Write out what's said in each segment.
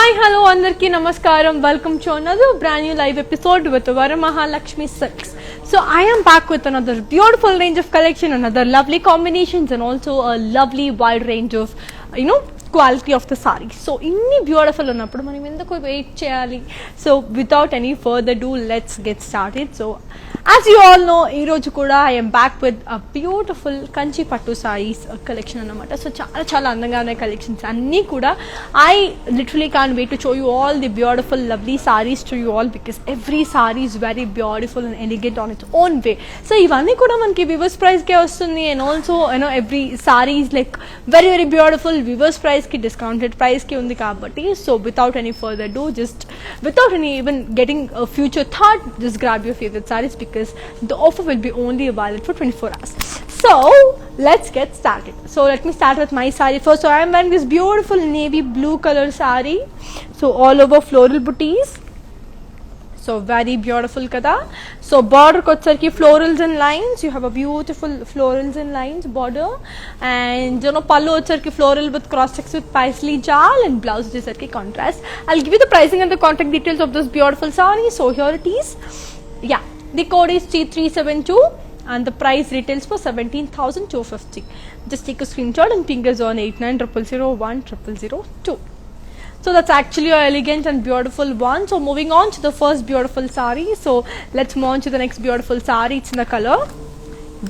Hi, hello, Andarki, Namaskaram. Welcome to another brand new live episode with Varamahalakshmi Silks. So I am back with another beautiful range of collection, another lovely combinations, and also a lovely wide range of, quality of the sari. So inni beautiful ఉన్నప్పుడు మనం ఎందుకు wait చేయాలి? So without any further ado, let's get started. So as you all know, ఈ రోజు కూడా I am back with a beautiful Kanchi పట్టు sarees collection అన్నమాట. So చాలా అందంగా ఉన్నాయి collections అన్నీ కూడా. I literally can't wait to show you all the beautiful lovely sarees to you all because every saree is very beautiful and elegant on its own way. So ఇవన్నీ కూడా మనకి viewers price కే వస్తుంది, and also every saree is like very beautiful. Viewers price की discounted price की उन्दी काबटी. So without any further ado, just without any even getting a future thought, just grab your favorite sarees because the offer will be only valid for 24 hours. So let's get started. So let me start with my saree first. So I am wearing this beautiful navy blue color saree. So all over floral booties. So very beautiful kada. So border kotsarki florals and lines. You have a beautiful florals and lines border, and pallu kotsarki floral with cross checks with paisley jal, and blouse kotsarki contrast. I'll give you the pricing and the contact details of this beautiful saree. So here it is. Yeah, the code is T372 and the price retails for 17,250. Just take a screenshot and ping us on 8900010002. So that's actually an elegant and beautiful one. So moving on to the first beautiful saree. So let's move on to the next beautiful saree. It's in the color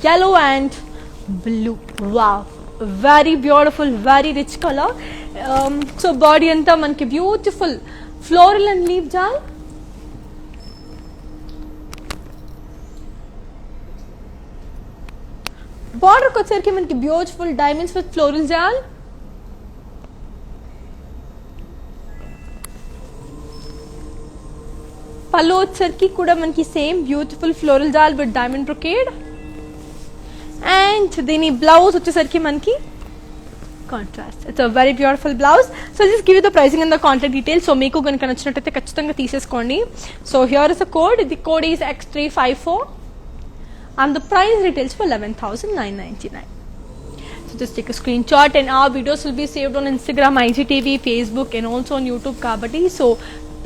yellow and blue. Wow, very beautiful, very rich color. So body anta manki beautiful floral and leaf jal. Border kocherki manki beautiful diamonds with floral jal. పళ్ళు వచ్చరికి కూడా మనకి same beautiful floral jaal with diamond brocade, and దీని blouse వచ్చేసరికి మనకి contrast. It's a very beautiful blouse. So just give you the pricing and the contact details. So మీకు కనుక నచ్చినట్టయితే ఖచ్చితంగా తీసేసుకోండి. So here is a code. The code is X354 and the price retails for 11,999. So just take a screenshot, and our videos will be saved on Instagram, IGTV, Facebook, and also on YouTube kabatti. So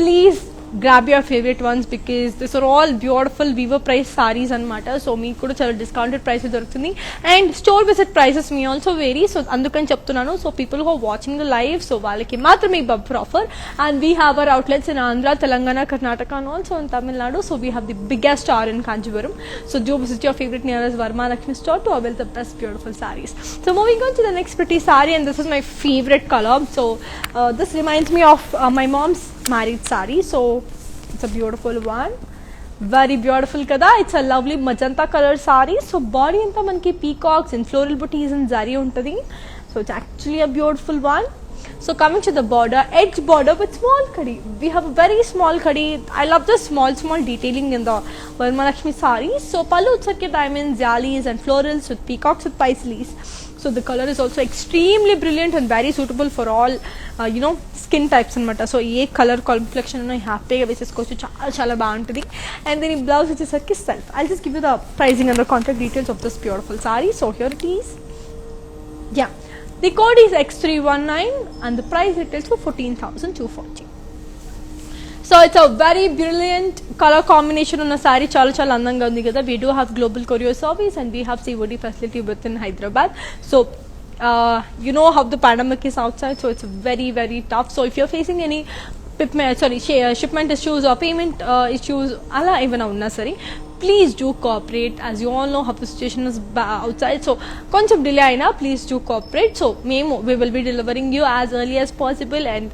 please grab your favorite ones because these are all beautiful weaver price sarees anamata. So meeku kuda chala discounted price dorukutundi, and store visit prices may also vary. So andukani cheptunnanu. So people who are watching the live, so vallaki maatrame bumper offer, and we have our outlets in Andhra, Telangana, Karnataka, and also in Tamil Nadu. So we have the biggest store in Kanchipuram. So do visit your favorite nearest Varamahalakshmi store to avail the best beautiful sarees. So moving on to the next pretty saree, and this is my favorite color. So this reminds me of my mom's married saree. So it's a beautiful one, very beautiful kada. It's a lovely magenta color saree. So body anta manki peacocks and floral booties and zari untadi. So it's actually a beautiful one. So coming to the border, edge border with small khadi. We have a very small khadi. I love the small detailing in the Varamahalakshmi saree. So pallu ucharke diamonds, jalis, and florals with peacocks with paisleys. So the color is also extremely brilliant and very suitable for all skin types anamata. So A colour complexion ఉన్న హ్యాపీగా వేసేసుకోవచ్చు, చాలా బాగుంటుంది. And దీని blouse వచ్చేసరికి self. I'll just give you the pricing and the contact details of this beautiful saree. So here it is. Yeah, the code is X319 and the price retails for 14,240. So it's a very brilliant color combination on a saree. చాలా అందంగా ఉంది కదా. We do have global courier service and we have COD facility within Hyderabad. So you know how the pandemic is outside, so it's very tough. So if you're facing any shipment issues or payment issues ala even avunna sari, please do cooperate. As you all know how the situation is outside, so koncham delay aina please do cooperate. So we will be delivering you as early as possible, and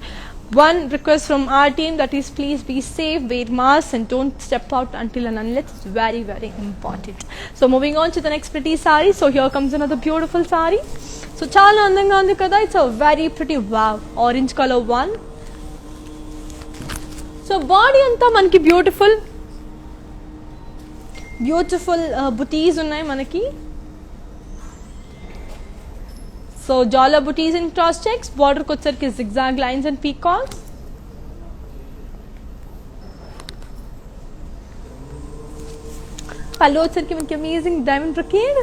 one request from our team, that is please be safe, wear masks, and don't step out until and unless. It's very important. So moving on to the next pretty saree. So here comes another beautiful saree. So చాలా అందంగా ఉంది కదా. It's a very pretty, wow, orange color one. So body అంతా మనకి beautiful booties ఉన్నాయి మనకి. So jala booties and cross checks. Border kotsarki zigzag lines and peacocks. pallu వచ్చరికి మనకి అమేజింగ్ డైమండ్ బ్రొకేడ్,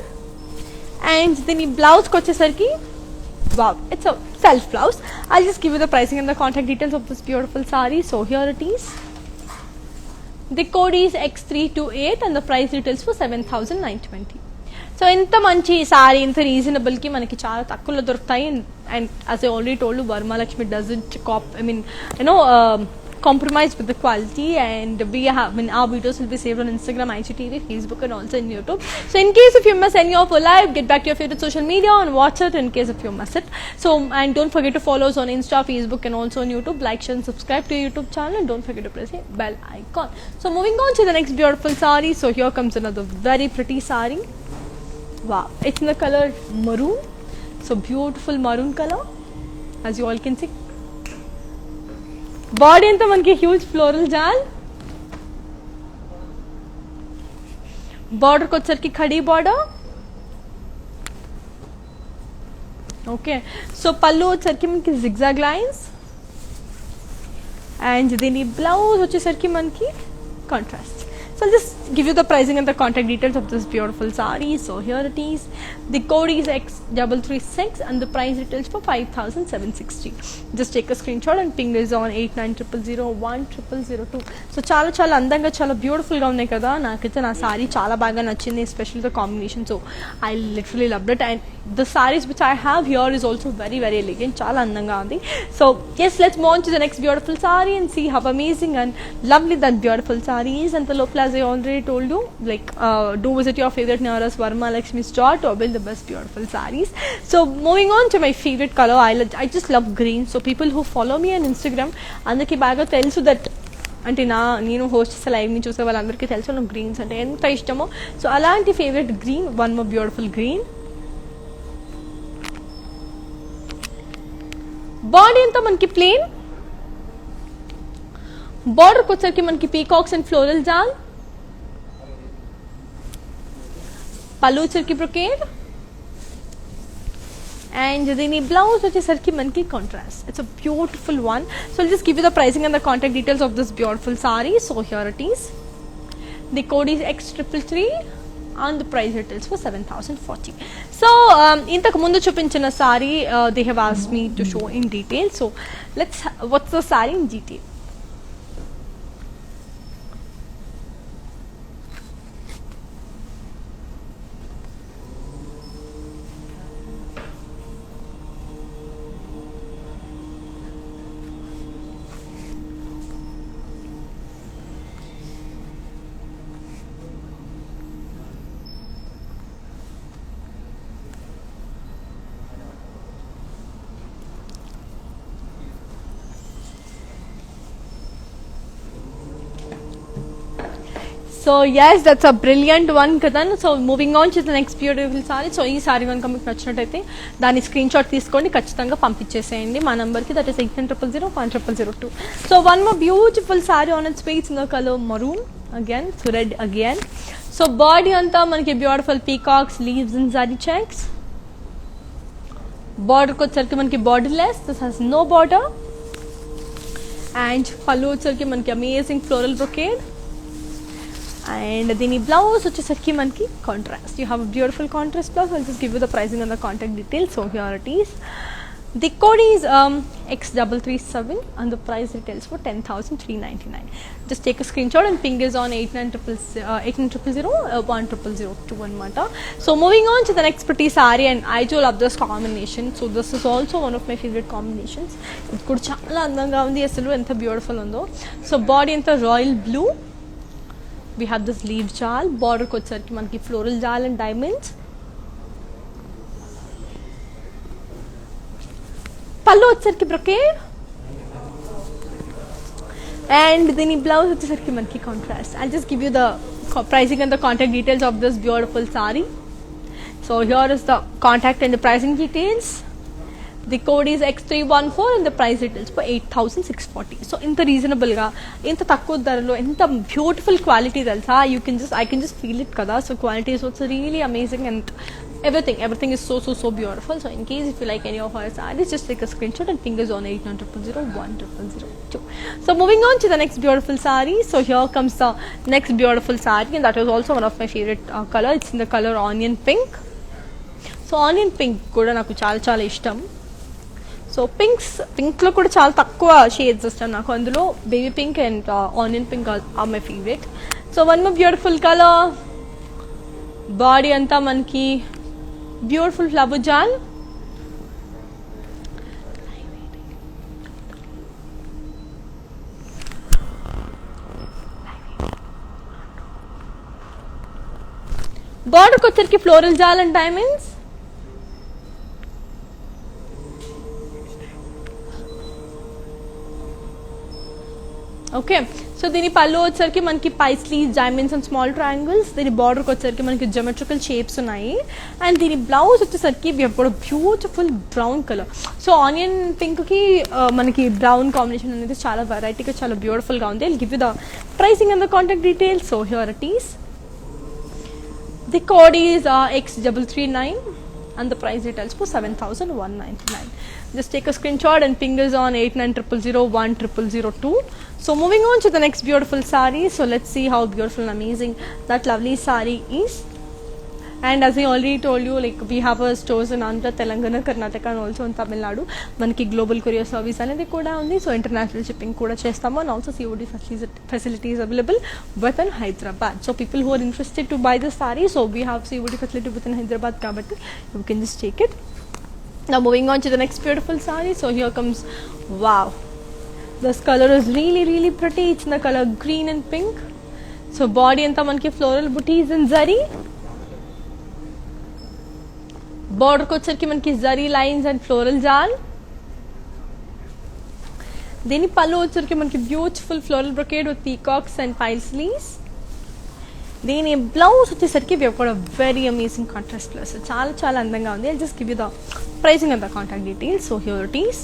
అండ్ దీని బ్లౌజ్ వచ్చేసరికి Wow, it's a self blouse. I'll just give you the pricing and the contact details of this beautiful saree. So here it is. The code is X328 and the price retails for 7,920. So ఎంత మంచి సారీ ఇంత రీజనబుల్కి మనకి చాలా తక్కువలో దొరుకుతాయి. And as I already told Varmalakshmi doesn't compromise with the quality, and our videos will be saved on Instagram, IGTV, Facebook, and also in YouTube. So in case if you miss any of our live, get back to your favorite social media and watch it in case if you miss it. So, and don't forget to follow us on Insta, Facebook, and also on YouTube. Like, share, and subscribe to your YouTube channel, and don't forget to press the bell icon. So moving on to the next beautiful saree. So here comes another very pretty saree. Wow, it's in the color maroon. So beautiful maroon color, as you all can see. Body అంతా మనకి huge floral జాల్, బార్డర్కి వచ్చరికి khadi border. Okay, so పళ్ళు వచ్చరికి మనకి zigzag lines, and దీని blouse వచ్చేసరికి మనకి contrast. So I'll just give you the pricing and the contact details of this beautiful saree. So here it is. The code is X336 and the price retails for 5,760. Just take a screenshot and ping this on 8900010002. So చాలా అందంగా చాలా బ్యూటిఫుల్గా ఉన్నాయి కదా. నాకైతే నా sorry చాలా బాగా నచ్చింది, especially the combination. So I literally loved it. And the sarees which I have here is also very very elegant, చాలా అందంగా ఉంది. So yes, let's move on to the next beautiful saree and see how amazing and lovely that beautiful saree is. And the low as I already told you, like do visit your favorite nearest Varmalakshmi store to avail the best beautiful sarees. So moving on to my favorite color, I just love green. So people who follow me on Instagram, అందరికి బాగా తెలుసు that అంటే నేను host చేసే లైవ్ని చూసే వాళ్ళందరికీ తెలుసు నాకు గ్రీన్స్ అంటే ఎంత ఇష్టమో. సో అలాంటి favourite green, one more beautiful green. Body అంతా మనకి ప్లెయిన్, బార్డర్కి వచ్చరికి మనకి పీకాక్స్ అండ్ ఫ్లోరల్ జాల్, పళ్ళు వచ్చరికి బ్రొకేడ్, and దీని బ్లౌజ్ వచ్చేసరికి మనకి contrast. It's a beautiful one. So I'll just give you the pricing and the contact details of this beautiful saree. So here it is. The code is X333 and the price retails for 7,040. So ఇంతకు ముందు చూపించిన sorry they have asked me to show in detail. So what's the saree in detail? So yes, that's a brilliant one కదా. So moving on to the next beautiful sari. So ఈ sorry కనుక మీకు నచ్చినట్టయితే దాని screen shot తీసుకోండి, ఖచ్చితంగా పంపించేసేయండి మా నెంబర్కి. That is 8900010002. So one more beautiful sari on its page in the colour maroon again, so red again. So body అంతా మనకి beautiful peacocks, leaves and zari checks. బార్డర్కి వచ్చరికి మనకి borderless, this has no border. And pallu వచ్చరికి మనకి amazing floral brocade. And దీని blouse వచ్చేసరికి మనకి contrast. You have a beautiful contrast blouse. I'll just give you the pricing and the contact details. So here it is. The code is X337 and the price retails for 10,399. Just take a screenshot and ping us on 8900010002 anamata. So moving on to the next pretty saree, and I do love this combination. So this is also one of my favorite combinations. It kuda chaala andanga undi, asalu enta beautiful undo. So body anta royal blue. We have this leaf jal, border ko వచ్చరికి మనకి floral jal and diamonds. పళ్ళు వచ్చరికి brocade, and దీని blouse వచ్చేసరికి మనకి contrast. I'll just give you the pricing and the contact details of this beautiful saree. So here is the contact and the pricing details. The code is X314 and the price retails for 8,640. So ఇంత reasonable గా, ఇంత తక్కువ ధరలో, ఎంత beautiful quality తెలుసా. I can just feel it కదా. So quality is also really amazing, and everything is so beautiful. So in case if you like any of our sarees, just take a screenshot and ping us on 8900010002. So moving on to the next beautiful saree. So here comes the next beautiful saree, and that is also one of my favorite color. It's in the color onion pink. So onion pink కూడా నాకు చాలా చాలా ఇష్టం. So పింక్లో కూడా చాలా తక్కువ shades వస్తాయి నాకు, అందులో baby pink and onion pink are my favourite. So one more beautiful colour. Body అంతా మనకి బ్యూటిఫుల్ ఫ్లవర్ జాల్. బార్డర్కి వచ్చరికి ఫ్లోరల్ జాల్ అండ్ డైమండ్స్. ఓకే, సో దీని పళ్ళు వచ్చరికి మనకి paisleys, diamonds and small triangles. దీని బార్డర్కి వచ్చరికి మనకి జమెట్రికల్ షేప్స్ ఉన్నాయి. అండ్ దీని బ్లౌజ్ వచ్చేసరికి beautiful brown colour. So onion పింక్కి మనకి బ్రౌన్ కాంబినేషన్ అనేది చాలా వెరైటీగా చాలా బ్యూటిఫుల్గా ఉంది. I'll give you the pricing and the contact details. So here it is. The code is X339 and the price details for 7,199. Just take a screenshot and ping us on 8900010002. So moving on to the next beautiful saree. So let's see how beautiful and amazing that lovely saree is. And as I already told you, like we have our stores in Andhra, Telangana, Karnataka and also in Tamil Nadu. Manki global courier service anedi kuda undi. So international shipping kuda chestamu, and also COD facilities available within Hyderabad. So people who are interested to buy the saree, so we have COD facility within Hyderabad kabatti you can just take it. Now moving on to the next beautiful saree. So here comes, wow, this color is really pretty. It's in the color green and pink. So body anta manki floral booties and zari. బార్డర్కి వచ్చరికి మనకి zari lines and floral జాల్. దీని పళ్ళు వచ్చరికి మనకి beautiful floral brocade with peacocks and paisleys. దీని blouse వచ్చేసరికి very amazing contrast plus చాలా అందంగా ఉంది. I just give you the pricing and the contact details. So here it is.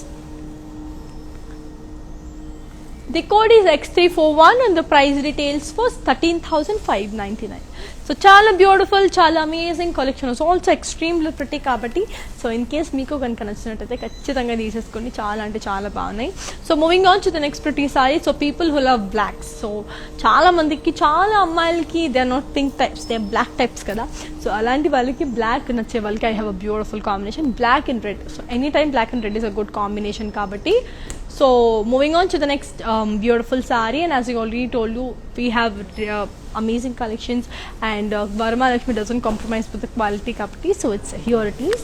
The code is X341 and the price details for 13,599. So చాలా beautiful, చాలా amazing collection. Also extremely pretty కాబట్టి so in case మీకు కనుక నచ్చినట్టయితే ఖచ్చితంగా తీసేసుకోండి. చాలా అంటే చాలా బాగున్నాయి. So moving on to the next pretty sari. So people who love blacks. So చాలా మందికి, చాలా అమ్మాయిలకి they are not pink types, they are black types కదా. సో అలాంటి వాళ్ళకి, బ్లాక్ నచ్చే వాళ్ళకి I have a beautiful combination, black and red. So any time black and red is a good combination కాబట్టి. So moving on to the next beautiful saree, and as I already told you, we have amazing collections, and Varma Lakshmi doesn't compromise with the quality kapati. So it's here it is.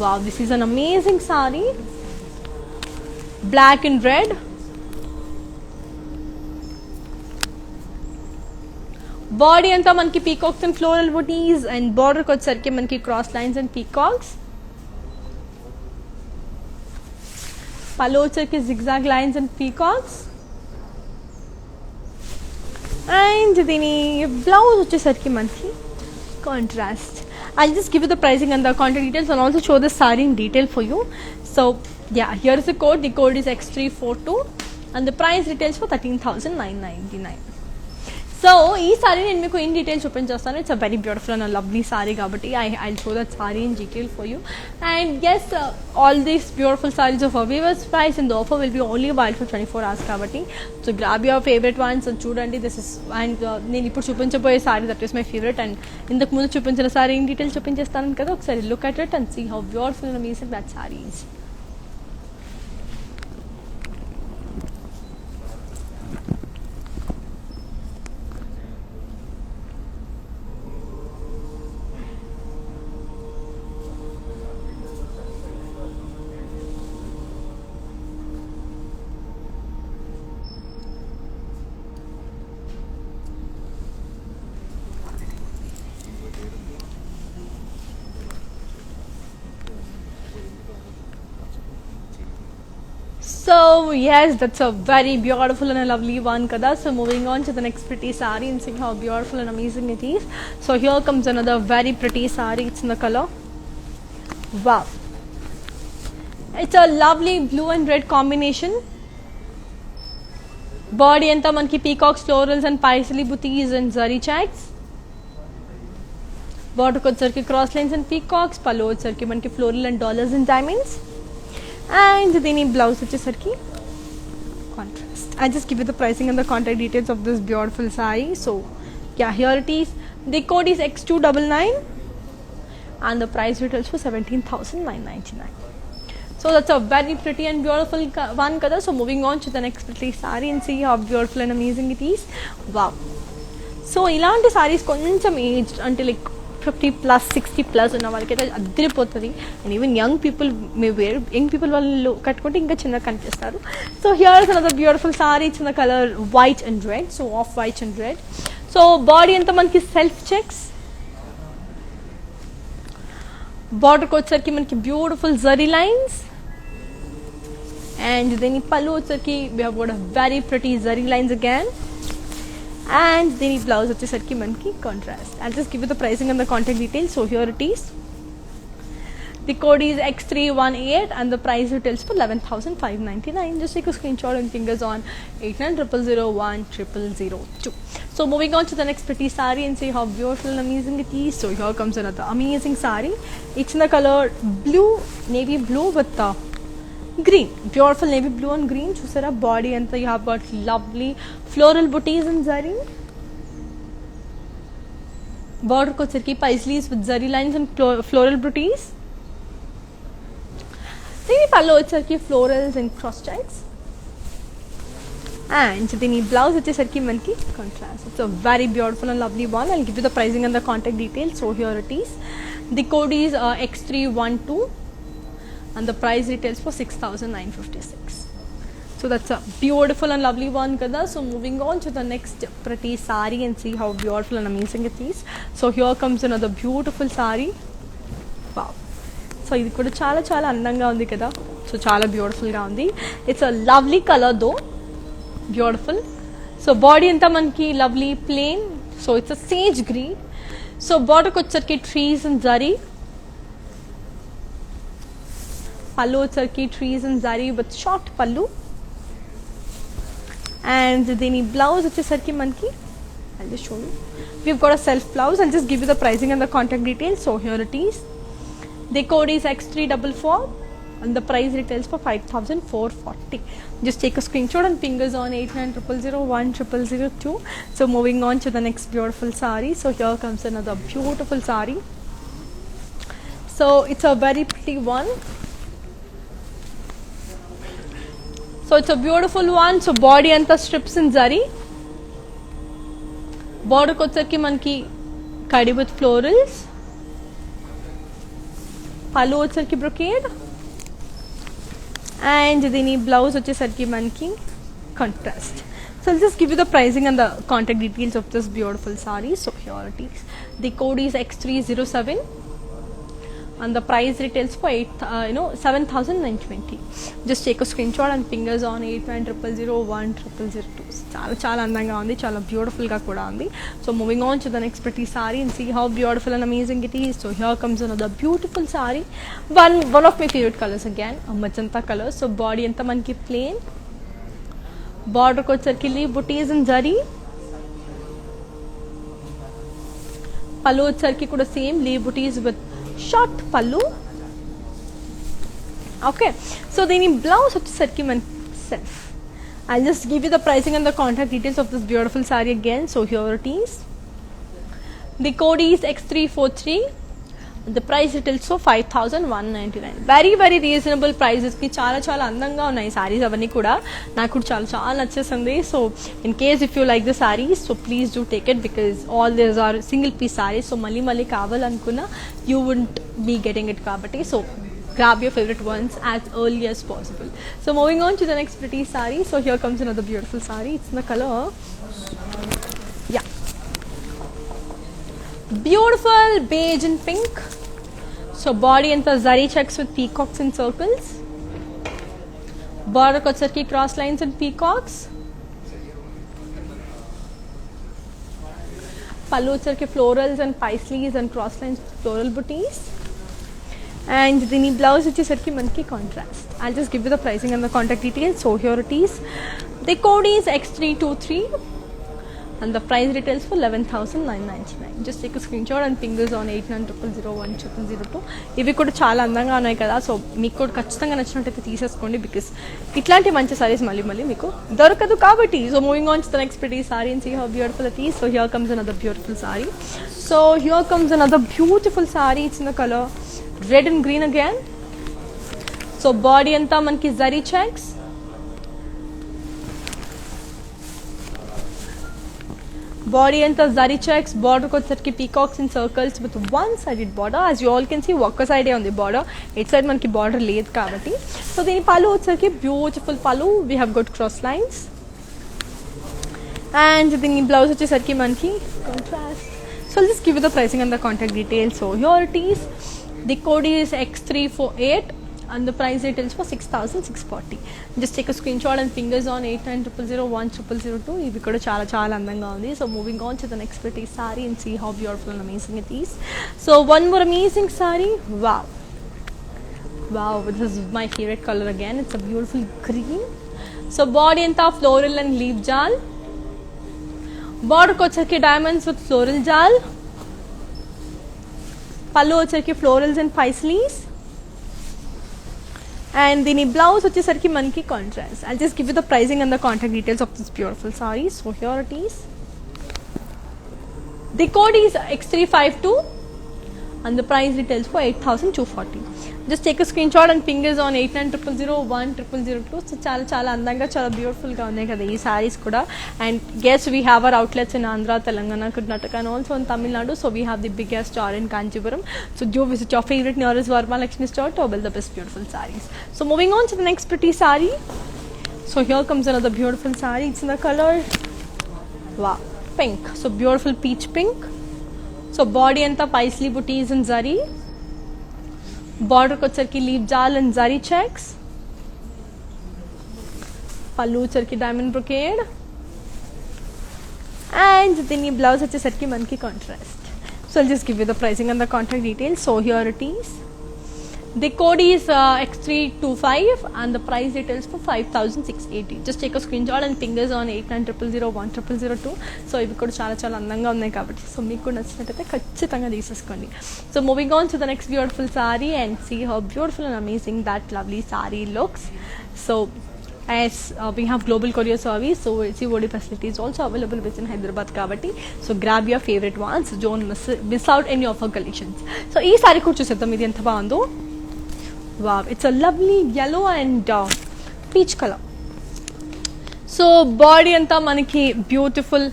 Wow, this is an amazing saree, black and red. Body anta manki peacocks and floral booties, and border ko sarke manki cross lines and peacocks. పళ్ళు వచ్చరికి zigzag lines and peacocks. And దీని blouse వచ్చేసరికి మనకి contrast. I'll just give you the pricing and the contact details and also show the saree in detail for you. So yeah, here is the code. The code is X342 and the price retails for 13,999. So ఈ సారీ నేను మీకు in detail చూపించేస్తాను. It's a very beautiful and lovely sari కాబట్టి I show that sari in detail for you. And yes, all these beautiful saris of weavers price and the offer will be only while for 24 hours కాబట్టి so grab your favourite ones and చూడండి. This is and నేను ఇప్పుడు చూపించబోయే sari that is my favourite. And ఇంతకు ముందు చూపించిన sorry in detail చూపించేస్తాను కదా, ఒకసారి look at it and see how beautiful and amazing that sari is. So yes, that's a very beautiful and a lovely one kada. So moving on to the next pretty saree and seeing how beautiful and amazing it is. So here comes another very pretty saree. It's in the color, wow, it's a lovely blue and red combination. Body anta manki peacocks, florals and paisley booties and zari checks. Border ko sarki cross lines and peacocks. Pallu sarki manki floral and dollars and diamonds. And దీని blouse వచ్చేసరికి contrast. I just give you the pricing and the contact details of this beautiful saree. So yeah, here it is. The code is X299 and the price retails for 17,999. So that's a very pretty and beautiful one kada. So moving on to the next pretty saree and see how beautiful and amazing it is. Wow. So ఇలాంటి సారీస్ కొంచెం age అంటే like 50+ 60+ ఉన్న వాళ్ళకైతే అద్దరిపోతుంది. And even young people may wear, young people వాళ్ళు కట్టుకుంటే ఇంకా చిన్నగా కనిపిస్తారు. So here is another beautiful sari. It's in the colour white and red. So off white and red. So body అంతా మనకి సెల్ఫ్ చెక్స్. బార్డర్కి వచ్చరికి మనకి beautiful zari lines. And then pallu వచ్చేసరికి we have got a very pretty zari lines again. And then blouse వచ్చేసరికి మనకి contrast. I'll just give you the pricing and the contact details. So here it is. The code is X318 and the price retails for 11,599. Just take a screenshot and fingers on 8900010002. So moving on to the next pretty saree and see how beautiful and amazing it is. So here comes another amazing saree. It's in the color blue, navy blue with green. Beautiful navy blue and green. Chusara body and you have got lovely floral booties and zari. Border ko cirki paisleys with zari lines and floral booties. Then pallu cirki florals and cross checks. And then blouse వచ్చేసరికి మనకి contrast. It's a very beautiful and lovely one. I'll give you the pricing and the contact details. So here it is. The code is X312 and the price retails for 6,956. So that's a beautiful and lovely one kada. So moving on to the next pretty saree and see how beautiful and amazing it is. So here comes another beautiful saree. Wow. So ఇది కూడా చాలా చాలా అందంగా ఉంది కదా. So చాలా బ్యూటిఫుల్గా ఉంది. It's a lovely colour though. Beautiful. So body అంతా మనకి lovely plain. So it's a sage green. So బార్డర్కి వచ్చరికి ట్రీస్ అండ్ జరీ. pallu వచ్చరికి trees and zari with short pallu. And then blouse వచ్చేసరికి మనకి I'll just show you. We've got a self blouse. I'll just give you the pricing and the contact details. So here it is. The code is X344 and the price retails for 5,440. Just take a screenshot and fingers on 8900010002. So moving on to the next beautiful saree. So here comes another beautiful saree. So it's a very pretty one. So it's a beautiful one. So body anta strips in zari. Border kochaki manki kadi with florals. Pallu వచ్చరికి brocade. And then blouse వచ్చేసరికి మనకి contrast. So I'll just give you the pricing and the contact details of this beautiful saree. So here it is. The code is X307 and the price retails for 7,920. Just take a screenshot and fingers on 8900010002. చాలా చాలా అందంగా ఉంది, చాలా బ్యూటిఫుల్గా కూడా ఉంది. So moving on to the next pretty sari and see how beautiful and amazing it is. So here comes another beautiful sari. One of my favourite colours again, magenta colour. So body అంతా మనకి ప్లెయిన్. బార్డర్కి వచ్చరికి బుటీస్ and zari. పళ్ళు వచ్చరికి కూడా same Lee buttis with short పళ్ళు. Okay, so దీని blouse వచ్చేసరికి మన self. I'll just give you the pricing and the contact details of this beautiful saree again. So here it is. The code is X343. The price retails for 5,199. Very very reasonable prices ki చాలా చాలా అందంగా ఉన్నాయి సారీస్ అవన్నీ కూడా. నాకు కూడా చాలా చాలా నచ్చేసింది. So in case if you like the saris so please do take it because all these are single piece saris. So మళ్ళీ మళ్ళీ కావాలనుకున్నా you won't be getting it కాబట్టి so grab your favorite ones as early as possible. So moving on to the next pretty saree. So here comes another beautiful saree. It's in the color, yeah, beautiful beige and pink. So body and the zari checks with peacocks and circles. Border kochaki cross lines and peacocks. Pallu వచ్చరికి florals and paisleys and cross lines with floral booties. And దీని blouse వచ్చేసరికి మనకి contrast. I'll just give you the pricing and the contact details. So here it is. The code is X323 and the price retails for 11,999. Just take a screenshot and fingers on 8900010002. ఇవి కూడా చాలా అందంగా ఉన్నాయి కదా. So మీకు కూడా ఖచ్చితంగా నచ్చినట్టయితే తీసేసుకోండి బికాస్ ఇట్లాంటి మంచి సారీస్ మళ్ళీ మళ్ళీ మీకు దొరకదు కాబట్టి. So moving on to the next pretty sari and see how beautiful it is. So here comes another beautiful sari. So here comes another beautiful sari. It's in the colour red and green again. So body అంతా మనకి zari checks, body and the zari checks, border ko sarki peacocks in circles with one sided border. As you all can see, ఒక్క side on the border, each side మనకి border లేదు కాబట్టి. So దీని పళ్ళు వచ్చరికి beautiful పళ్ళు, we have got cross lines, and దీని blouse వచ్చేసరికి మనకి contrast. So I'll just give you the pricing and the contact details. So here it is, the code is X348 and the price details for 6,640. Just take a screenshot and fingers on 8900010002. ఇవి కూడా చాలా చాలా అందంగా ఉంది. So moving on to the next pretty saree and see how beautiful and amazing it is. So one more amazing saree. Wow, wow, this is my favorite color again. It's a beautiful green. So body anta floral and leaf jal, border ko వచ్చరికి diamonds with floral jal, pallu వచ్చరికి florals and paisleys, and దీని blouse వచ్చేసరికి మనకి contrast. I'll just give you the pricing and the contact details of this beautiful saree. So here it is. The code is X352 and the price details for 8,240. Just take a screenshot and fingers on 8900010002. So చాలా చాలా అందంగా చాలా బ్యూటిఫుల్గా ఉన్నాయి కదా ఈ సారీస్ కూడా. And yes, we have our outlets in Andhra, Telangana, Karnataka and also in Tamil Nadu. So we have the biggest store in Kanchipuram. So do visit your favorite nearest Varma Lakshmi store to avail the best beautiful sarees. So moving on to the next pretty saree. So here comes another beautiful saree. It's in the color, wow, pink. So beautiful peach pink. So body anta paisley booties and zari, border ko వచ్చరికి leaf jal and zari checks, pallu వచ్చరికి diamond brocade, and దీని blouse వచ్చేసరికి మనకి contrast. So I'll just give you the pricing and the contact details. So here it is. The code is X325 and the price details for 5,680. Just take a screenshot and fingers on 8900010002. So ఇవి కూడా చాలా చాలా అందంగా ఉన్నాయి కాబట్టి so మీకు కూడా నచ్చినట్టయితే ఖచ్చితంగా తీసేసుకోండి. So moving on to the next beautiful saree and see how beautiful and amazing that lovely saree looks. So as we have global courier service, so COD facility is also available within Hyderabad kabatti. So grab your favorite ones, don't miss out any of our collections. So ee saree kuda chuseddam, idi enta baagundo. Wow, it's a lovely yellow and peach color. So body anta manaki beautiful,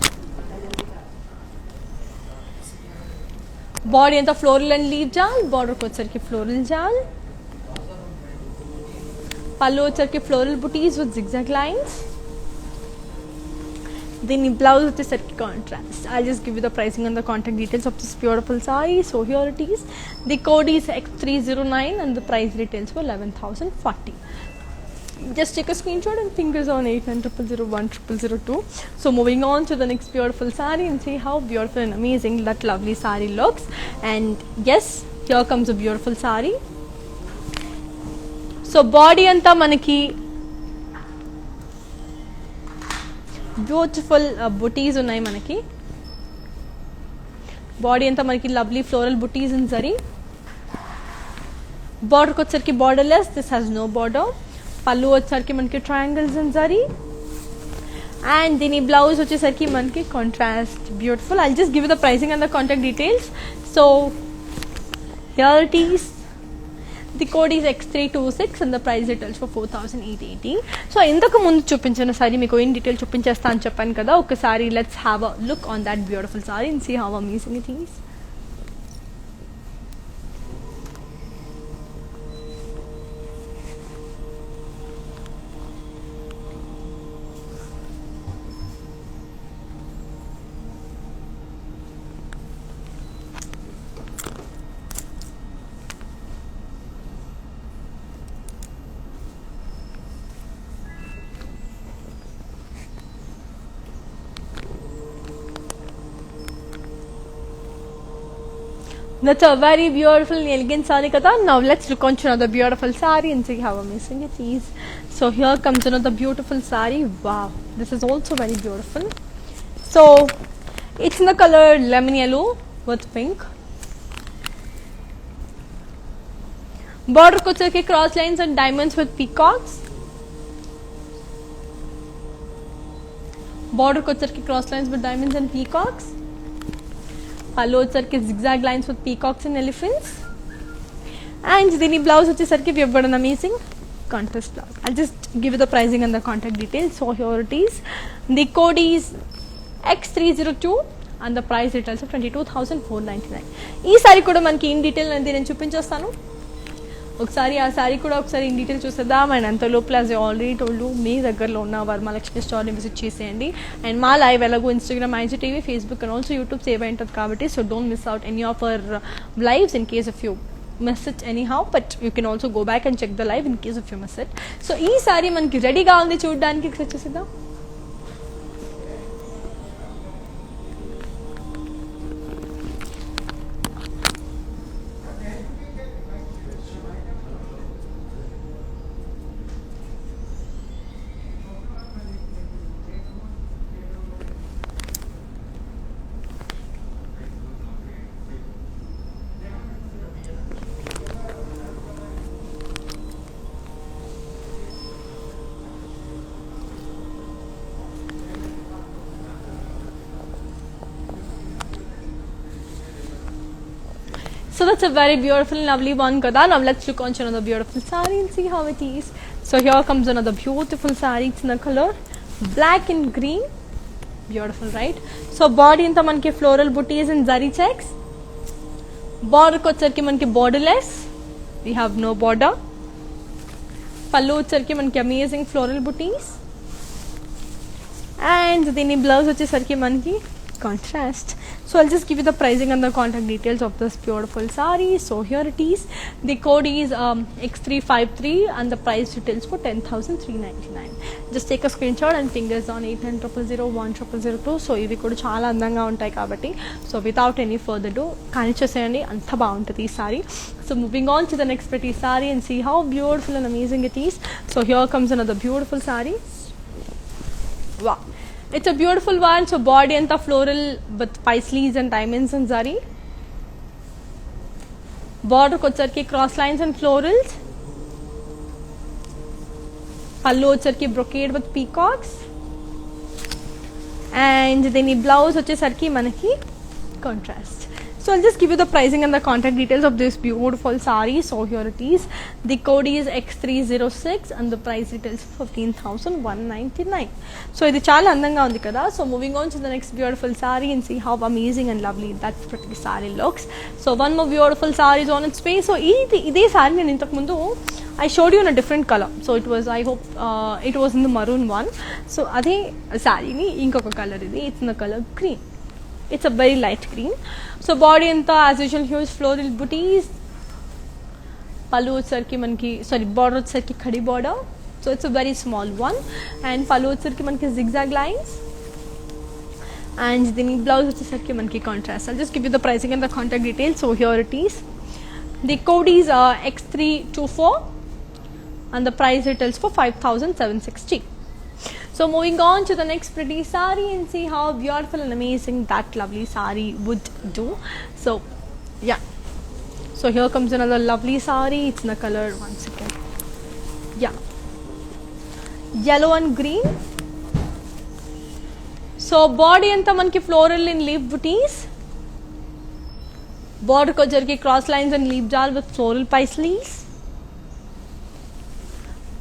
body anta floral and leaf jal, border ko వచ్చరికి floral jal, pallu వచ్చరికి floral booties with zigzag lines, దీని blouse వచ్చేసరికి contrast. I'll just give you the pricing and the contact details of this beautiful saree. So here it is. The code is X309 and the price details for 11,040. Just take a screenshot and fingers on 8900010002. So moving on to the next beautiful saree and see how beautiful and amazing that lovely saree looks. And yes, here comes a beautiful saree. So body anta manaki beautiful బుటీస్ ఉన్నాయి మనకి, body అంతా మనకి lovely floral బుటీస్ in zari, బార్డర్కి వచ్చరికి borderless, this has no border, pallu వచ్చరికి మనకి ట్రయాంగిల్స్ ఇన్ జరీ, అండ్ దీని బ్లౌజ్ వచ్చేసరికి మనకి contrast beautiful. I'll just give you the pricing and the contact details. So here it is. The code is X326 and the price details for 4,880. So ఇంతకు ముందు చూపించిన sorry మీకు ఏం detail చూపించేస్తా అని చెప్పాను కదా, ఒకసారి let's have a look on that beautiful sari and see how amazing it is. That's a very beautiful and elegant saree kada. Now let's look on to another beautiful saree and see how amazing it is. So here comes another beautiful saree. Wow, this is also very beautiful. So it's in the color lemon yellow with pink. Border ko వచ్చరికి cross lines and diamonds with peacocks. Border ko వచ్చరికి cross lines with diamonds and peacocks. పళ్ళు వచ్చరికి zigzag lines with peacocks and elephants. And దీని blouse వచ్చేసరికి we have got an amazing contrast blouse. I'll just give you the pricing and the contact details. So here it is. The code is X302 and the price it also 22,499. ఈ సారీ కూడా మనకి in detail అనేది నేను చూపించేస్తాను. ఒకసారి ఆ sorry కూడా ఒకసారి ఇన్ డీటెయిల్ చూసేద్దాం. అండ్ అంత లోపల యాజ్ ఆల్రెడీ టోల్డ్ మీ దగ్గరలో ఉన్న వరమహాలక్ష్మి స్టోర్ని విజిట్ చేసేయండి. అండ్ మా లైవ్ ఎలాగో Instagram, IGTV, Facebook and also YouTube save అయి ఉంటుంది కాబట్టి so don't miss out any of our lives in case of you miss it anyhow, but you can also go back and check the live in case if you miss it. So ee sari manki ready ga undi చూడడానికి ఒకసారి చూసేద్దాం. So that's a very beautiful and lovely one kada. Now let's look on to another beautiful saree and see how it is. So here comes another beautiful saree. It's in the color black and green. Beautiful, right? So body anta manki floral booties and zari checks. Border ko వచ్చరికి మనకి borderless. We have no border. Pallu వచ్చరికి మనకి amazing floral booties. And దీని blouse వచ్చేసరికి మనకి contrast. So I'll just give you the pricing and the contact details of this beautiful saree. So here it is. The code is X353 and the price details for 10,399. Just take a screenshot and fingers on 8900010002. So ఇవి కూడా చాలా అందంగా ఉంటాయి కాబట్టి so without any further ado కానిచ్చేసేయండి. అంత బాగుంటుంది ఈ sorry. So moving on to the next pretty saree and see how beautiful and amazing it is. So here comes another beautiful saree. Wow. It's a beautiful one. So body anta floral with paisleys and diamonds and zari. Border వచ్చరికి cross lines and florals. Pallu వచ్చరికి brocade with peacocks. And then ఈ blouse వచ్చేసరికి మనకి contrast. So I'll just give you the pricing and the contact details of this beautiful saree. So here it is. The code is X306 and the price details 15,199. So ఇది చాలా అందంగా ఉంది కదా. So moving on to the next beautiful saree and see how amazing and lovely that pretty saree looks. So one more beautiful saree is on its way. So ఇదే saree నేను ఇంతకు ముందు I showed you in a different color. So it was, I hope it was in the maroon one. So అదే saree ని ఇంకొక colour ఇది. It's in the color green. It's a very light green. So body anta as usual huge floral booties. Pallu వచ్చరికి మనకి border వచ్చరికి khadi border. So it's a very small one. And pallu వచ్చరికి మనకి zigzag lines. And then blouse వచ్చరికి మనకి contrast. I'll just give you the pricing and the contact details. So here it is. The code is X324 and the price retails for 5,760. So moving on to the next pretty saree and see how beautiful and amazing that lovely saree would do. So yeah, so here comes another lovely saree. It's in the color, one second, yeah, yellow and green. So body anta manki floral in leaf booties. Border ko jarki cross lines and leaf jal with floral paisleys.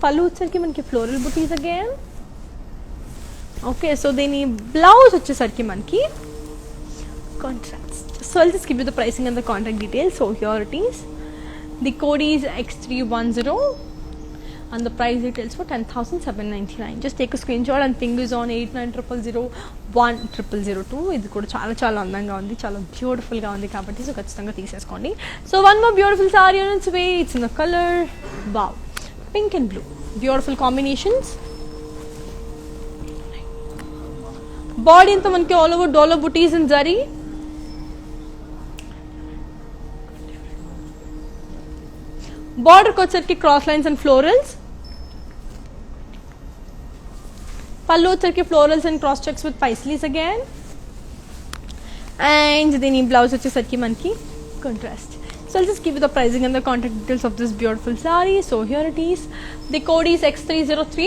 Pallu jarki manki floral booties again. Okay, so then blouse వచ్చేసరికి మనకి contrast. So I'll just give you the pricing and the contact details. So here it is. The code is X310 and the price details for 10,799. Just take a screenshot and fingers on 8900010002. ఇది కూడా చాలా చాలా అందంగా ఉంది, చాలా beautiful గా ఉంది కాబట్టి సో ఖచ్చితంగా తీసేసుకోండి. So one more beautiful saree on its way. It's in the color wow, pink and blue. Beautiful combinations. Body anta manki all over dollar booties and zari. Border ko వచ్చరికి cross lines and florals. Pallu వచ్చరికి florals and cross checks with paisleys again. And then ఈ blouse వచ్చేసరికి మనకి contrast. So I'll just give you the pricing and the contact details of this beautiful saree. So here it is. The code is X303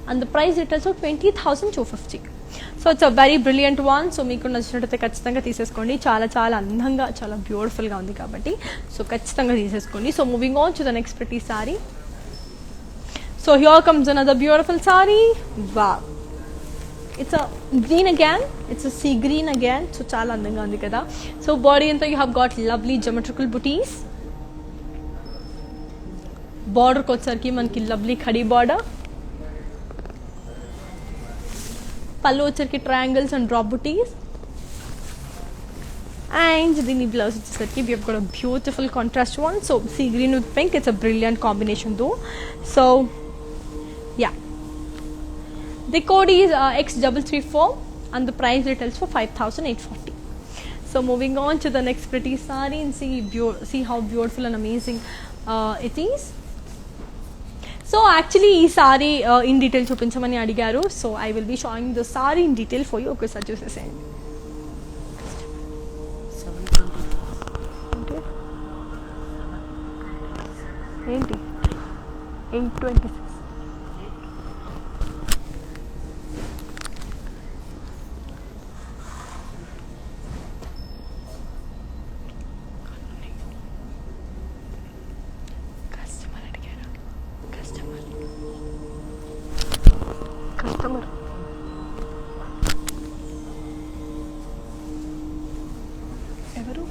and the price details of 20,250. So it's a very brilliant one. So మీకు నచ్చినట్టయితే ఖచ్చితంగా తీసేసుకోండి. చాలా చాలా అందంగా చాలా బ్యూటిఫుల్గా ఉంది కాబట్టి సో ఖచ్చితంగా తీసేసుకోండి. So moving on to the next pretty sorry. So here comes another beautiful saree. Wow, it's a green again, it's a sea green again, so chaala andanga undi kada. So body anta you have got lovely geometrical booties. Border ko వచ్చరికి మనకి lovely khadi border. పళ్ళు వచ్చరికి triangles and drop booties. And the blouse వచ్చేసరికి we have got a beautiful contrast one. So sea green with pink, it's a brilliant combination though. So yeah, the code is X334 and the price retails for 5,840. So moving on to the next pretty saree and see how beautiful and amazing it is. So actually ee saree in detail చూపించమని అడిగారు. So I will be showing the saree in detail for you. ఒకసారి చూసేసేయండి. ఏంటి 826 customer ఎవరు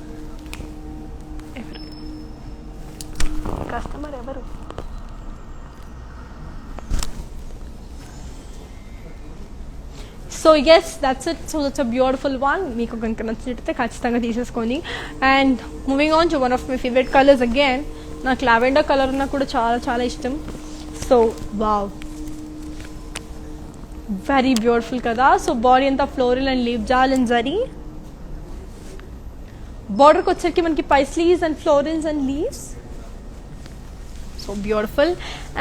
customer ఎవరు? So yes, that's it. So that's a beautiful one. మీకు కనుక నచ్చినట్లయితే ఖచ్చితంగా తీసేసుకోండి. And moving on to one of my favourite colours again. నాకు లావెండర్ కలర్ ఉన్నా కూడా చాలా చాలా ఇష్టం. సో వావ్, వెరీ బ్యూటిఫుల్ కదా. సో బాడీ అంతా floral and leaf jaal and zari. బార్డర్కి వచ్చరికి మనకి paisleys and florals and leaves. So beautiful.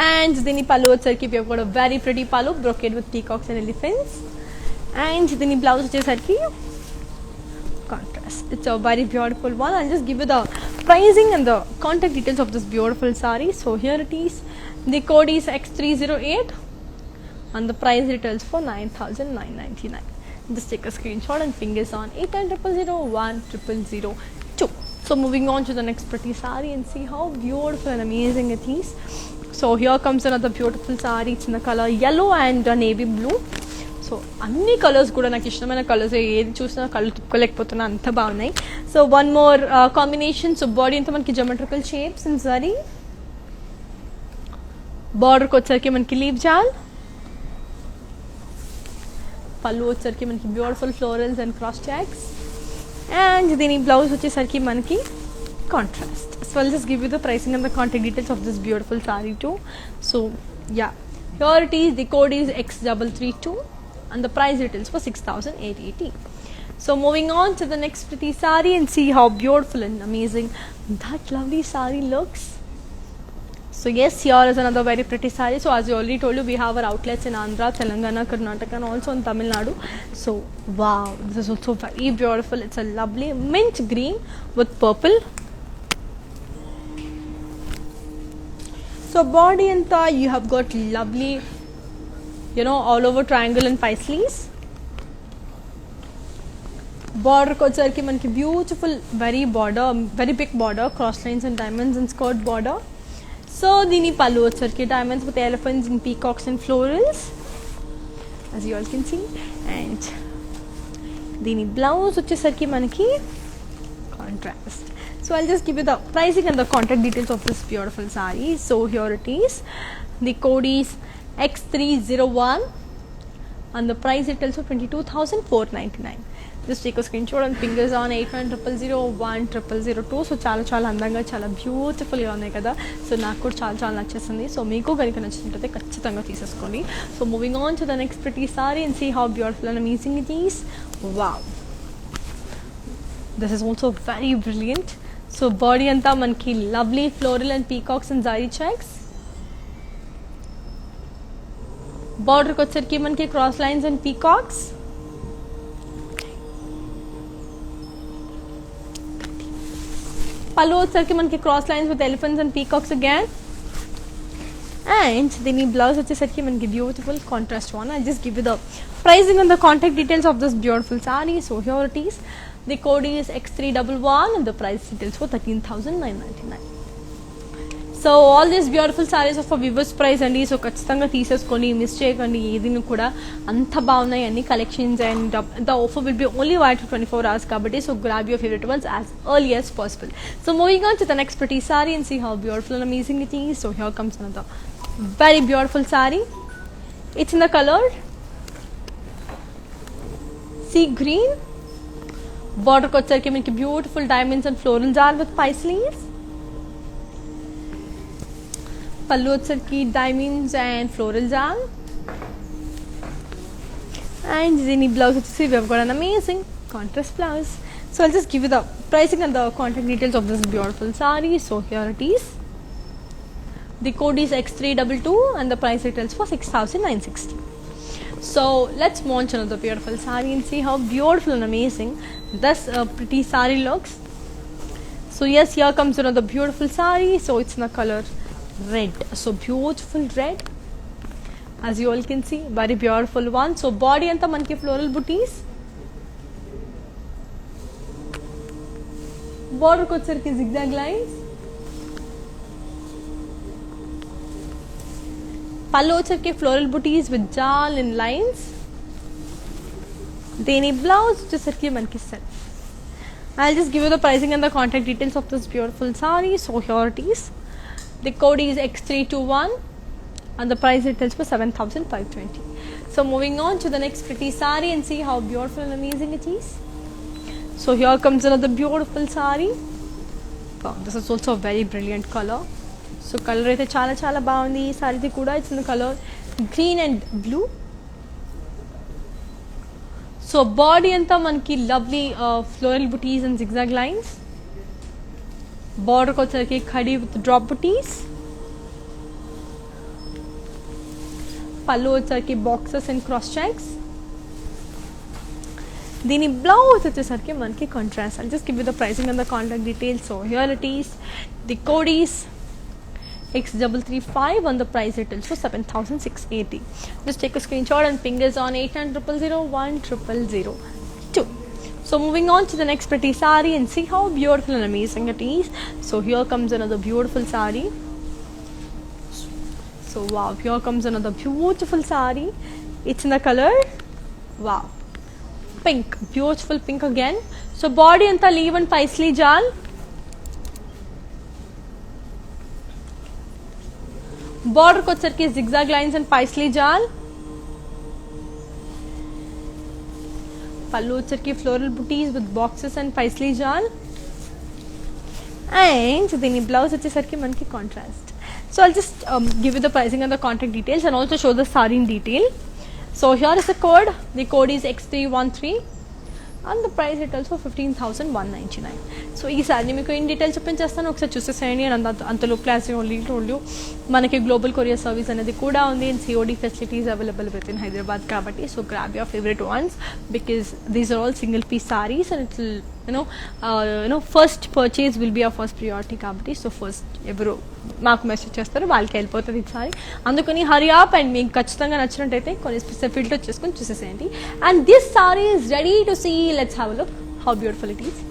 And దీని పళ్ళు వచ్చరికి we have got a very pretty పళ్ళు brocade with peacocks and elephants. And దీని బ్లౌజ్ వచ్చేసరికి contrast. It's a very beautiful one. I'll just give you the pricing and the contact details of this beautiful saree. So here it is. The code is X308 and the price retails for 9,999. Just take a screenshot and fingers on 8900010002. So moving on to the next pretty saree and see how beautiful and amazing it is. So here comes another beautiful saree. It's in the color yellow and navy blue. So అన్ని colours కూడా నాకు ఇష్టమైన colours, ఏది చూసినా కళ్ళు తిప్పుకోలేకపోతున్నా, అంత బాగున్నాయి. So one more combination. So body అంతా మనకి జోమెట్రికల్ షేప్స్ అండ్ జరీ. బార్డర్కి వచ్చరికి మనకి లీవ్ జాల్. పళ్ళు వచ్చరికి మనకి beautiful florals and cross tags. And దీని బ్లౌజ్ వచ్చేసరికి మనకి contrast. So I'll just give you the pricing and the contact details of this beautiful saree too. So yeah, here it is. The code is X332 and the price retails for 6,880. So moving on to the next pretty saree and see how beautiful and amazing that lovely saree looks. So yes, here is another very pretty saree. So as I already told you, we have our outlets in Andhra, Telangana, Karnataka and also in Tamil Nadu. So wow, this is also very beautiful. It's a lovely mint green with purple. So body and thigh you have got lovely, all over triangle and paisleys. Border ko వచ్చరికి మనకి beautiful very big border, cross lines and diamonds and skirt border. So దీని పళ్ళు వచ్చరికి diamonds with elephants and peacocks and florals, as you all can see. And దీని blouse వచ్చేసరికి మనకి contrast. So I'll just give you the pricing and the contact details of this beautiful saree. So here it is. The code is X301 and the price retails for 22,499. Just take a screenshot and fingers on 8900010002. So చాలా అందంగా చాలా బ్యూటిఫుల్గా ఉన్నాయి కదా. So నాకు కూడా చాలా నచ్చేసింది. సో మీకు కనుక నచ్చినట్లయితే ఖచ్చితంగా తీసేసుకోండి. So moving on to the next pretty saree and see how beautiful and amazing it is. Wow, this is also very brilliant. So body anta manki lovely floral and peacocks and zari checks. Border ko వచ్చరికి మనకి cross lines and peacocks. పళ్ళు వచ్చరికి మనకి cross lines with elephants and peacocks again. And దీని blouse వచ్చేసరికి మనకి beautiful contrast one. I'll just give you the pricing and the contact details of this beautiful saree. So here it is. The code is X311 and the price details for 13,999. So all these beautiful saris of viewers price అండి. So ఖచ్చితంగా తీసేసుకొని miss చేయకండి ఏది కూడా, అంత బాగున్నాయి అన్ని collections. And the offer will be only white 24 hours కాబట్టి so grab your favourite once as early as possible. So moving on to the next pretty saree and see how beautiful and amazing it is. So here comes another very beautiful saree. It's in the color sea green. Border ko వచ్చరికి మనకి beautiful diamonds and floral jaal with paisleys. Pallu వచ్చరికి diamonds and floral jaal. And దీని blouse వచ్చేసి we have got an amazing contrast blouse. So I'll just give you the pricing and the contact details of this beautiful saree. So here it is. The code is X322 and the price retails for 6,960. So let's move on to another beautiful saree and see how beautiful and amazing this pretty saree looks. So yes, here comes another beautiful saree. So it's in the color red. So beautiful red. As you all can see, very beautiful one. So body anta manki floral booties. Border ko వచ్చరికి zigzag lines. పల్లు వచ్చరికి floral booties with jal and lines. దీని blouse వచ్చరికి మనకి self. I'll just give you the pricing and the contact details of this beautiful saree. So here it is. The code is X321 and the price it tells for 7,520. So moving on to the next pretty saree and see how beautiful and amazing it is. So here comes another beautiful saree. Wow, this is also a very brilliant color. So color అయితే చాలా చాలా బాగుంది. ఈ సారీది కూడా it's in the color green and blue. So body అంతా మనకి lovely floral booties and zigzag lines. Border వచ్చరికి khadi with drop booties. పల్లు వచ్చరికి బాక్సెస్ అండ్ క్రాస్ చెక్స్. దీని బ్లౌజ్ వచ్చేసరికి మనకి contrast. I'll just give you the pricing and the contact details. So here it is. The code is X335 and the price it is for 7,680. Just take a screenshot and ping us on 8900010002. So moving on to the next pretty saree and see how beautiful and amazing it is. So here comes another beautiful saree. So wow, here comes another beautiful saree. It's in the color, wow, pink, beautiful pink again. So body anta leave and paisley jal. Border ko వచ్చరికి zigzag lines and paisley jal. పల్లు వచ్చరికి floral booties with boxes and paisley jal. And దీని blouse వచ్చేసరికి మనకి contrast. So I'll just give you the pricing and the contact details and also show the saree in detail. So here is the code. The code is X313 and the price it also 15,199. So ఈ సారీ మీకు in details చూపించేస్తాను, ఒకసారి చూసేసేయండి. And అంతలో class only told you మనకి global courier service అనేది కూడా ఉంది and COD facilities available with in Hyderabad కాబట్టి. So grab your favourite ones because these are all single piece saris and it's first purchase will be our first priority కాబట్టి. So first ఎవరు మాకు message చేస్తారో వాళ్ళకి వెళ్ళిపోతుంది ఈ సారీ. అందుకని హరీ అప్ అండ్ మీకు ఖచ్చితంగా నచ్చినట్టయితే కొన్ని ఫిల్టర్ చేసుకొని చూసేసేయండి. And this sari is ready to see. Let's have a look how beautiful it is.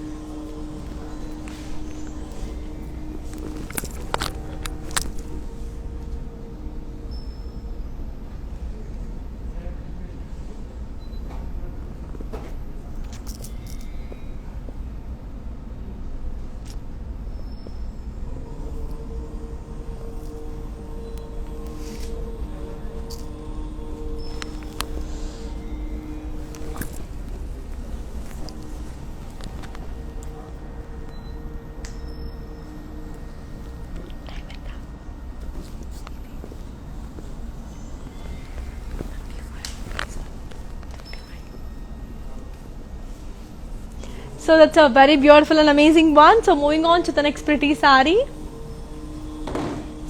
So that's a very beautiful and amazing one. So moving on to the next pretty saree.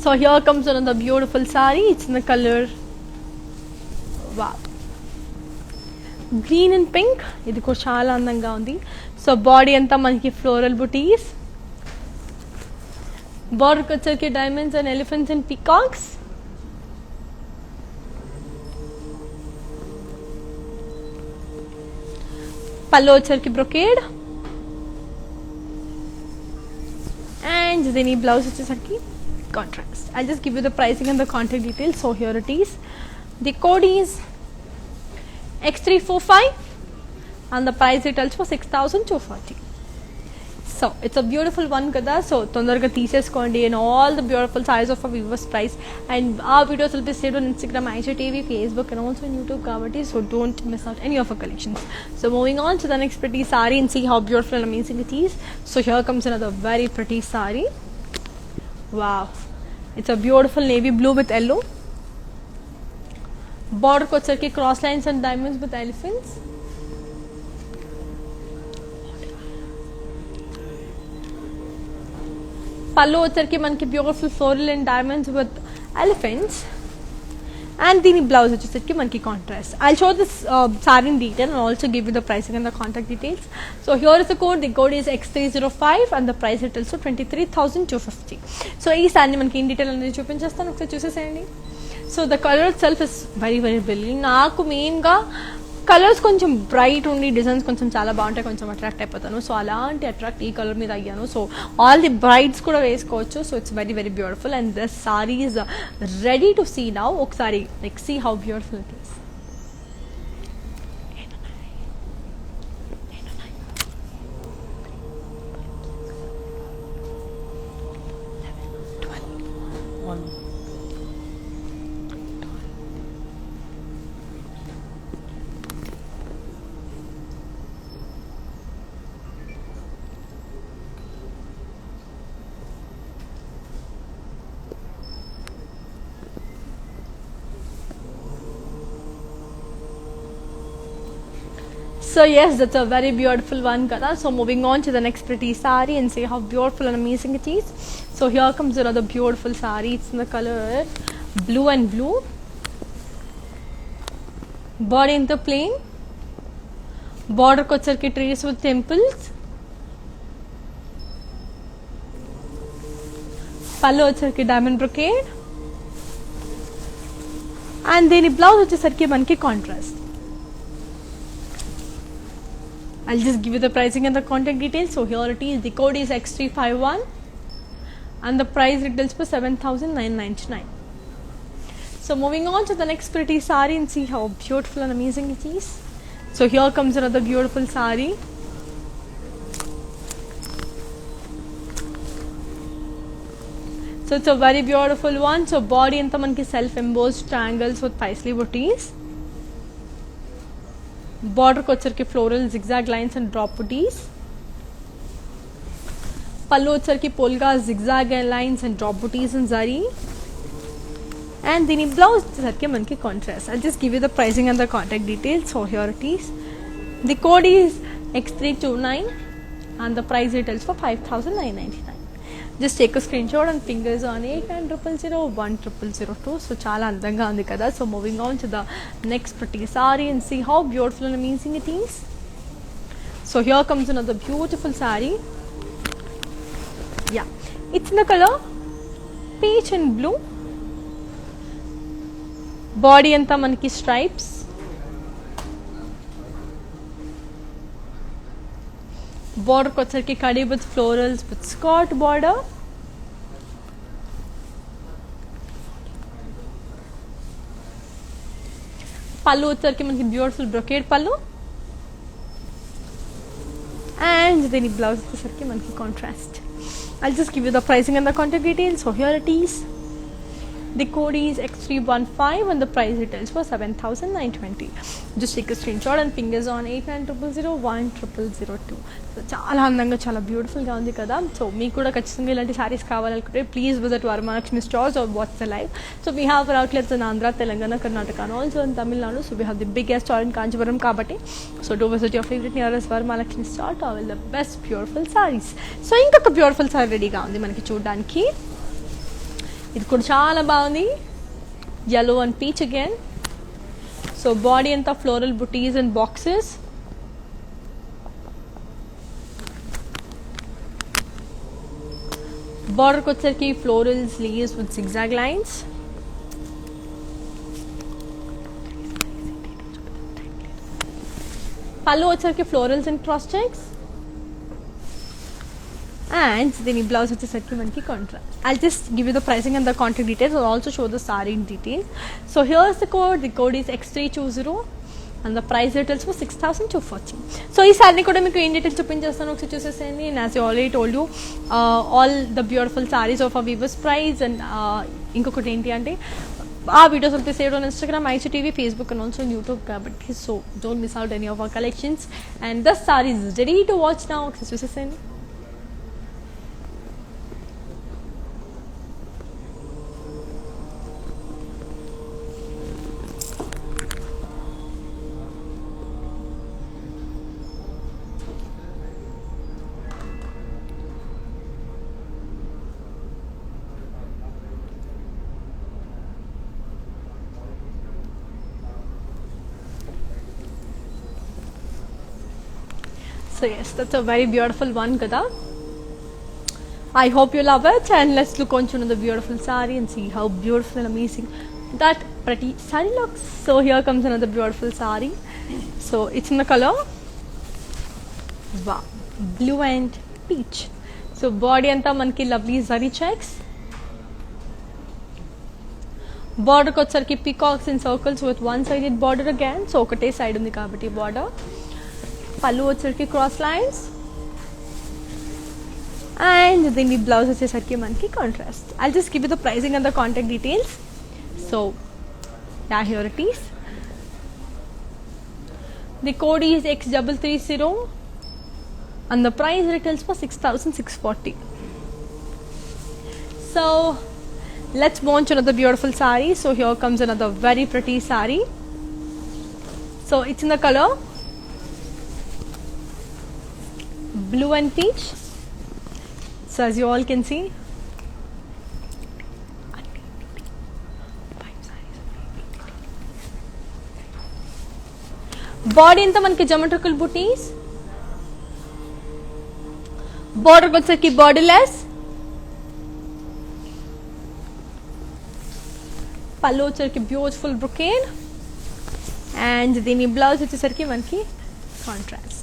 So here comes another beautiful saree. It's in the color, wow, green and pink. ఇది కూడా చాలా అందంగా ఉంది. So body అంతా మనకి floral బుటీస్. Border వచ్చరికి diamonds and elephants and peacocks. పళ్ళు వచ్చరికి బ్రొకేడ్ అండ్ దీని బ్లౌజ్ వచ్చేసరికి contrast. I'll just give you the pricing and the contact details. So here it is. The code is X345 and the price retails for 6,240. So it's a beautiful one kada. So తొందరగా తీసేసుకోండి and all the beautiful sarees of our viewers price, and our videos will be saved on Instagram, IGTV, Facebook and also on YouTube kabatti, so don't miss out any of our collections. So moving on to the next pretty saree and see how beautiful and amazing it is. So here comes another very pretty saree. Wow, it's a beautiful navy blue with yellow. Border ko వచ్చరికి cross lines and diamonds with elephants. పళ్ళు వచ్చరికి మనకి beautiful floral and diamonds with elephants, and దీని blouse వచ్చేసరికి మనకి contrast. I show this sorry in detail and also give you the pricing and the contact details. So here is the code. The code is X305 and the price details 23,250. So ఈ సారీని మనకి in detail అనేది చూపించేస్తాను, ఒకసారి చూసేసేయండి. So the colour it self is very very brilliant. నాకు మెయిన్గా colours కొంచెం bright ఉండి డిజైన్స్ కొంచెం చాలా బాగుంటాయి, కొంచెం అట్రాక్ట్ అయిపోతాను. సో అలాంటి అట్రాక్ట్ ఈ కలర్ మీద అయ్యాను. సో ఆల్ ది బ్రైడ్స్ కూడా వేసుకోవచ్చు. So it's very very beautiful and this sari is ready to see now. ఒకసారి like see how beautiful it is. So yes, that's a very beautiful one kada. So moving on to the next pretty saree and see how beautiful and amazing it is. So here comes another beautiful saree. It's in the color blue and blue. Body in the plain. Border ko వచ్చరికి trees with temples. పళ్ళు వచ్చరికి diamond brocade. And then ఈ blouse వచ్చేసరికి మనకి contrast. I'll just give you the pricing and the contact details. So here it is. The code is X351 and the price retails for 7,999. So moving on to the next pretty saree and see how beautiful and amazing it is. So here comes another beautiful saree. So it's a very beautiful one. So body anta manki self embossed triangles with paisley booties. Border వచ్చరికి floral zigzag lines and drop booties. పళ్ళు వచ్చరికి పోల్గా zigzag lines and drop booties and zari. And దీని blouse వచ్చరికి మనకి contrast. I'll just give you the pricing and the contact details. So here it is. The code is X329 and the price details for 5,999. Just take a screenshot and fingers on 8900010002. So చాలా అందంగా ఉంది కదా. So moving on to the next pretty saree and see how beautiful and amazing it is. So here comes another beautiful saree. Yeah, it's in the color peach and blue. Body అంతా మనకి stripes. Border వచ్చరికి కడి with florals with skirt border. పళ్ళు వచ్చరికి మనకి beautiful brocade పళ్ళు, and దీని blouse వచ్చరికి మనకి contrast. I'll just give you the pricing and the contact details. So here it is. The code is X315 and the price retails for 7,920. Just take a screenshot and fingers on 8900010002. So చాలా అందంగా చాలా బ్యూటిఫుల్గా ఉంది కదా. So మీకు కూడా ఖచ్చితంగా ఇలాంటి సారీస్ కావాలనుకుంటే please visit Varamahalakshmi stalls or what's the live. So we have outlets in Andhra, Telangana, Karnataka and also in Tamil Nadu. So we have the biggest store in Kanchipuram kabatti. So do visit your favorite nearest Varamahalakshmi stall to avail the best beautiful sarees. So ఇంకొక beautiful sorry రెడీగా ఉంది మనకి చూడడానికి. ఇది కూడా చాలా బాగుంది. yellow and peach again. So body anta floral booties and boxes. Border వచ్చరికి floral sleeves with zigzag lines. పళ్ళు వచ్చరికి florals and cross checks. And దీని బ్లౌజ్ వచ్చేసరికి మనకి contrast. I just give you the pricing and the contact details, also show the sari in details. So here is the code is X320 and the price details for 6,240. సో ఈ సారీ కూడా మీకు ఏం details చూపించేస్తాను, ఒకసారి చూసేసేయండి. And as you already told you all the beautiful saris of a weavers price. And ఇంకొకటి ఏంటి అంటే ఆ videos will be saved on Instagram, IGTV, Facebook and also on YouTube కాబట్టి so don't miss out any of our collections. And the saree is ready to watch now. ఒకసారి చూసేసేయండి. So yes, that's a very beautiful one kada. I hope you love it, and let's look on to another beautiful saree and see how beautiful and amazing that pretty saree looks. So here comes another beautiful saree. So it's in the color wow, blue and peach. So body anta manki lovely zari checks. Border kochesariki peacocks in circles with one sided border again. So okate side undi kabatti border. పళ్ళు వచ్చేసరికి cross lines and దీని blouse వచ్చేసరికి మనకి contrast. I just give you the pricing and the contact details. So yeah here it is. The code is X330 and the price retails for 6,640. So let's move on to another beautiful saree. So here comes another very pretty saree. So it's in the color blue and peach. So as you all can see, body anta manki geometrical booties, border వచ్చేసరికి borderless, పళ్ళు వచ్చేసరికి beautiful brocade and దీని blouse వచ్చేసరికి మనకి contrast.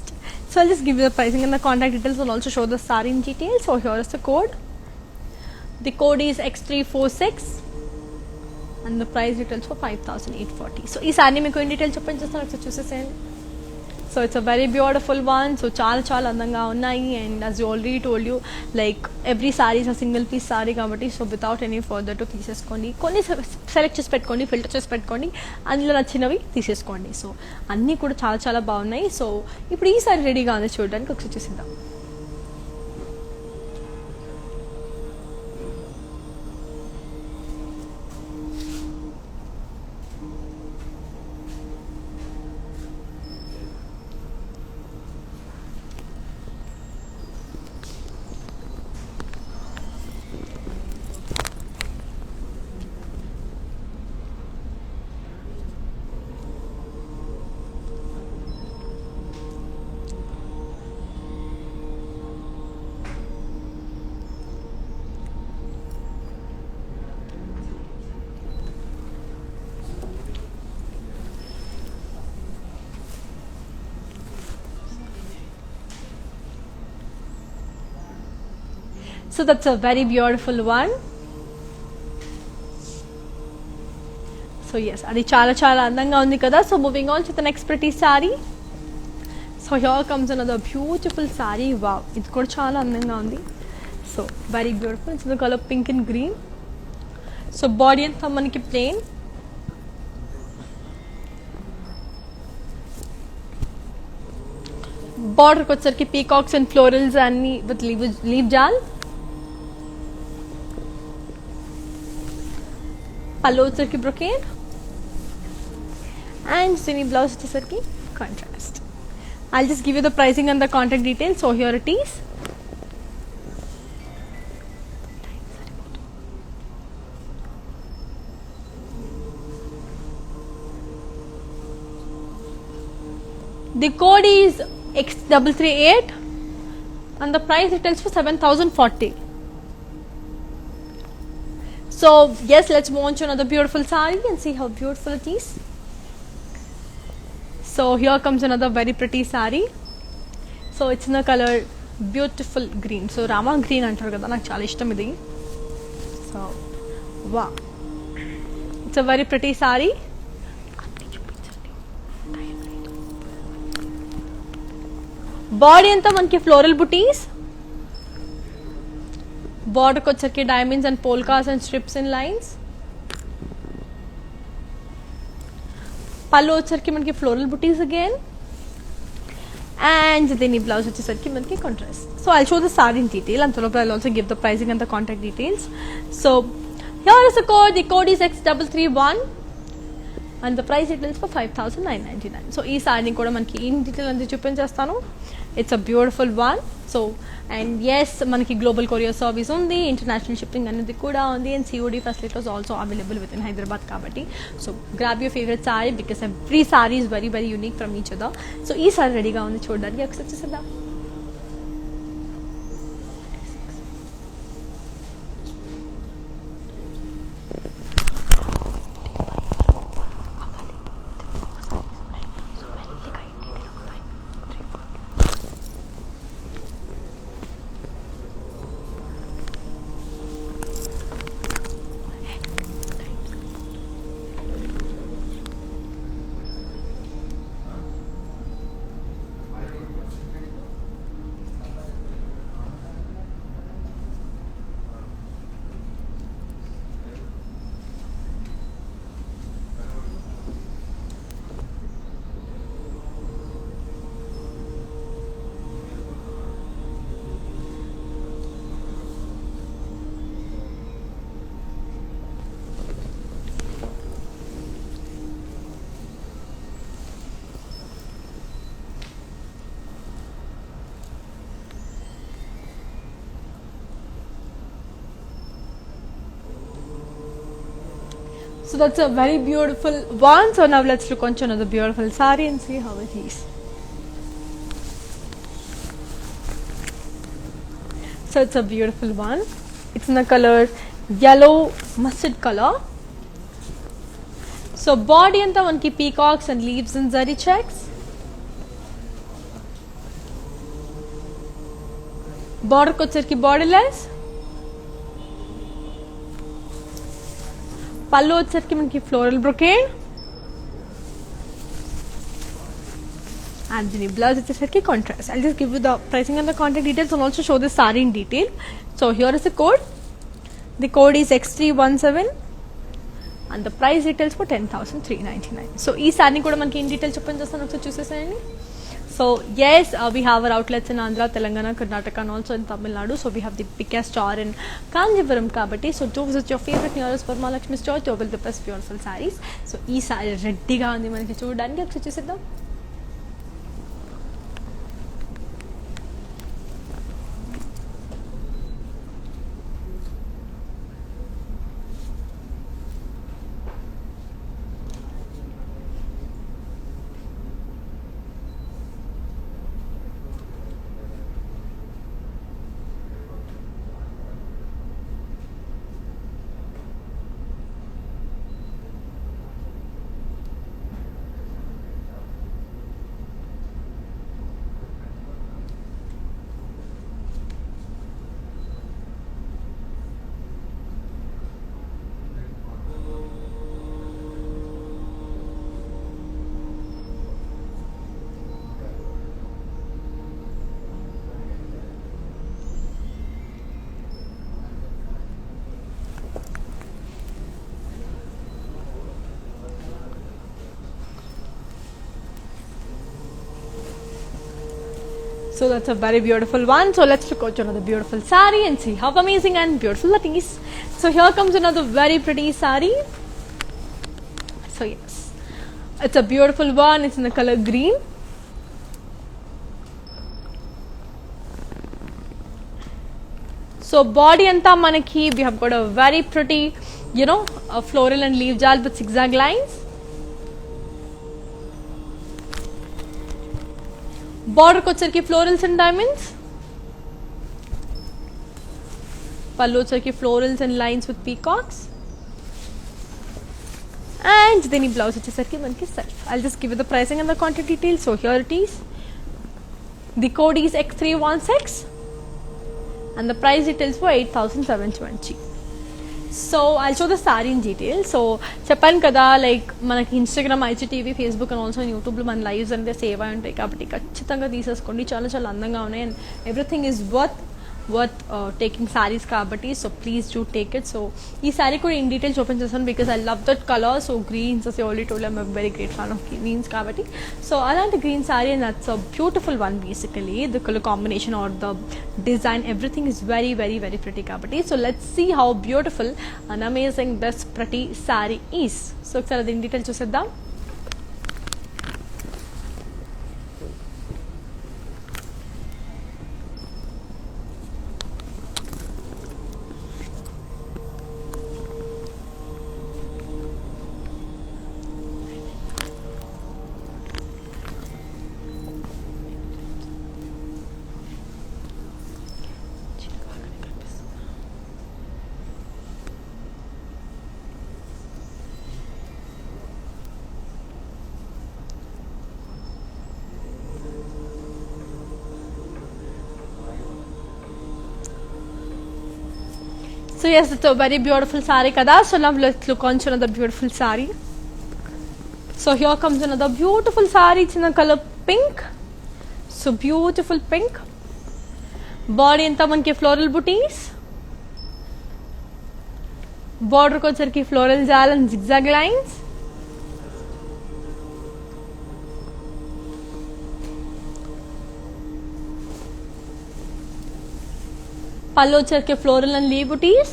So I'll just give you the pricing and the contact details. I'll also show the saree in detail. So here is the code. The code is X346 and the price details for 5,840. So this saree meeku in detail chuppinchestanu ఒకసారి చూసేసేయండి. So it's a very beautiful one. So చాలా అందంగా ఉన్నాయి. And as you already told you, like every saree is a single piece saree కాబట్టి so without any further to తీసేసుకోండి. కొన్ని select చేసి పెట్టుకోండి, ఫిల్టర్ చేసి పెట్టుకోండి, అందులో నచ్చినవి తీసేసుకోండి. సో అన్నీ కూడా చాలా బాగున్నాయి. సో ఇప్పుడు ఈ సారీ రెడీగా ఉంది చూడడానికి, ఒకసారి చూసిద్దాం. So that's a very beautiful one. So yes, అది చాలా అందంగా ఉంది కదా. So moving on to the next pretty saree. So here comes another beautiful saree. Wow, ఇది కూడా చాలా అందంగా ఉంది. So very beautiful. It's the color pink and green. So body అంతా మనకి plain. Border వచ్చేసరికి peacocks and florals అన్ని with leaf jal. పళ్ళు వచ్చేసరికి brocade and semi blouse వచ్చేసరికి contrast. I'll just give you the pricing and the contact details. So here it is. The code is X338 and the price it tells for 7,040. So yes, let's move on to another beautiful saree and see how beautiful it is. So here comes another very pretty saree. So it's in the color beautiful green. So Rama green అంటారు కదా, నాకు చాలా ఇష్టం ఇది. So వా, it's a very pretty sorry. Body అంతా మనకి floral బుటీస్, బార్డర్కి వచ్చరికి diamonds and polkas and strips and lines. పళ్ళు వచ్చరికి మనకి ఫ్లోరల్ బుటీస్ అగైన్, అండ్ దీని బ్లౌజ్ వచ్చేసరికి మనకి contrast. So I show the sari in detail, అంతలో I also give the pricing and the contact details. So here is the code, the code is X331 and the price details for 5,999. So ఈ సారీని కూడా మనకి in detail అంతా చూపించేస్తాను. It's a beautiful one. So and yes, మనకి global courier service ఉంది, international shipping అనేది కూడా ఉంది, and COD facilities also available with in Hyderabad కాబట్టి. So grab your favourite sorry because every sorry is very very unique from each other. So ఈ sorry రెడీగా ఉంది చూడడానికి, ఒకసారి చూసేద్దాం. So that's a very beautiful one. So now let's look onto another beautiful saree and see how it is. So it's a beautiful one. It's in the color yellow mustard color. So body anta manki peacocks and leaves and zari checks. Border kochar ki borderless. పళ్ళు వచ్చేసరికి మనకి floral brocade, and దీని blouse వచ్చేసరికి contrast. I'll just give you the pricing and the contact details and also show this sorry in detail. So here is the code, the code is X317 and the price details for 10,399. So ఈ సారీని కూడా మనకి in detail చెప్పని చేస్తాను, ఒకసారి చూసేసేయండి. So yes, we have our outlets in Andhra, Telangana, Karnataka and also in Tamil Nadu. So we have the biggest store in Kanjivaram kabatti. So do visit your favorite nearest Varmalakshmi store to avail the best beautiful sarees. So ee saree ready ga undi manaki chudaniki, ఒకసారి చూసేద్దాం. So that's a very beautiful one. So let's look at another beautiful saree and see how amazing and beautiful that is. So here comes another very pretty saree. So yes, it's a beautiful one. It's in the color green. So body anta manaki, we have got a very pretty, a floral and leaf jal with zigzag lines. Border kochar florals and diamonds. Pallu వచ్చరికి florals and lines with peacocks. And then ఈ blouse వచ్చేసరికి మనకి self. I'll just give you the pricing and the contact details. So here it is. The code is X316 and the price details for 8,720. So I show the sari in detail. So చెప్పాను కదా, like మనకి Instagram, IGTV, Facebook and also యూట్యూబ్లో మన lives అంటే save అయి ఉంటాయి కాబట్టి ఖచ్చితంగా తీసేసుకోండి. చాలా చాలా అందంగా ఉన్నాయి and everything is worth taking saris కాబట్టి. So please do take it. So ఈ సారీ కూడా ఇన్ డీటెయిల్స్ ఓపెన్ చేస్తాను because I love that colour. So greens, as already told I'm very great fan of greens కాబట్టి. సో అలాంటి green sari and that's a beautiful one basically. The colour combination or the design, everything is very very very pretty కాబట్టి. So let's see how beautiful and amazing this ప్రతి sorry is. So ఒకసారి అది in detail చూసేద్దాం. So yes, it's a very beautiful saree kada. So now let's look on to another beautiful saree. So here comes another beautiful saree. It's in the color pink. So beautiful pink. Body anta manki floral booties. Border ko sarki floral jal and zigzag lines. పళ్ళు వచ్చరికి floral and leave buttis.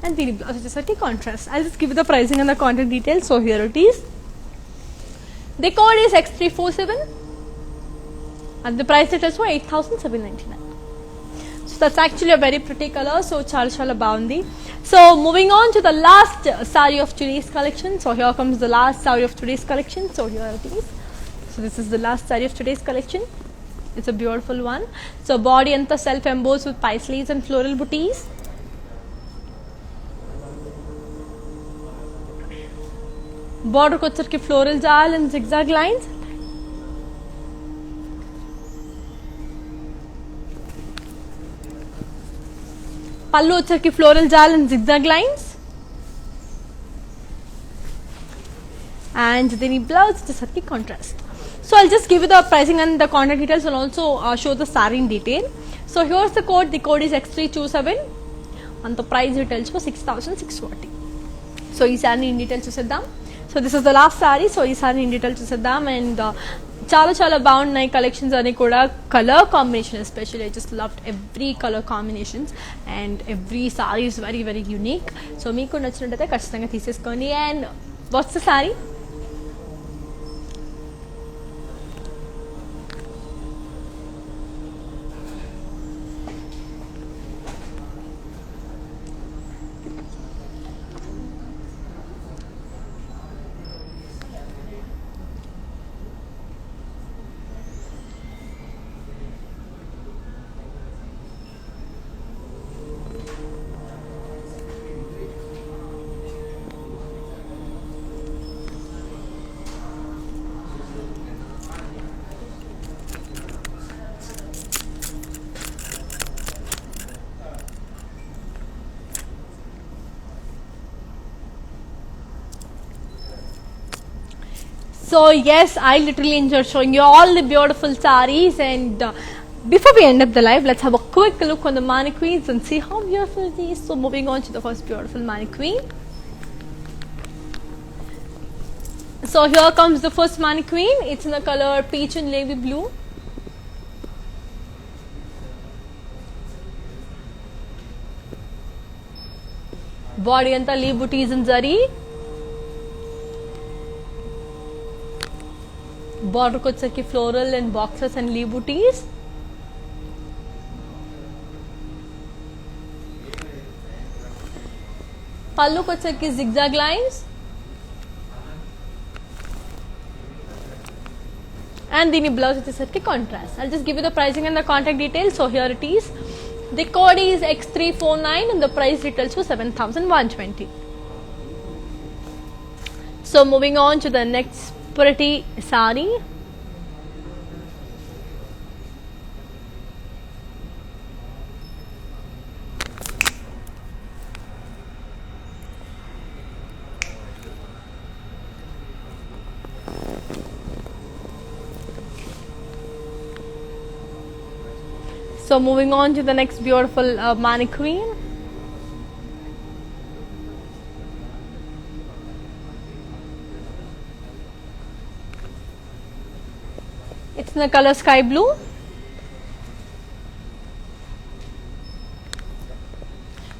And దీని blouse వచ్చేసరికి contrast. I just give the pricing and the contact details. So here it is. The code is X347 and the price details for 8,799. So that's actually a very pretty color. So చాలా చాలా బాగుంది. So moving on to the last saree of today's collection. So here comes the last saree of today's collection. So here it is. So this is the last saree of today's collection. It's a beautiful one. So body anta self embossed with paisleys and floral booties. Border ko వచ్చరికి floral jal and zigzag lines. పళ్ళు వచ్చరికి floral jal and zigzag lines. And then blouse వచ్చరికి contrast. So I'll just give you the pricing and the contact details and also show the saree in detail. So here's the code. The code is X327 and the price details for 6,640. So ఈ saree in detail చూసేద్దాం. So this is the last saree. So ఈ saree in detail చూసేద్దాం. And చాలా చాలా బాగున్నాయి collections అని కూడా. Colour combination especially I just loved every colour combinations and every sorry is very very unique. So మీకు నచ్చినట్టయితే ఖచ్చితంగా తీసేసుకోండి. And what's the sorry? So yes, I literally enjoyed showing you all the beautiful sarees. And before we end up the live, let's have a quick look on the mannequins and see how beautiful it is. So moving on to the first beautiful mannequin. So here comes the first mannequin. It's in the color peach and navy blue. Body anta leaf booties and zari. Border ko వచ్చరికి floral and boxes and leaf booties. పళ్ళు ko వచ్చరికి zigzag lines. And దీని blouse వచ్చేసరికి contrast. I'll just give you the pricing and the contact details. So here it is. The code is X349 and the price details for 7,120. So moving on to the next pretty saree. So moving on to the next beautiful mannequin. It's in the color sky blue.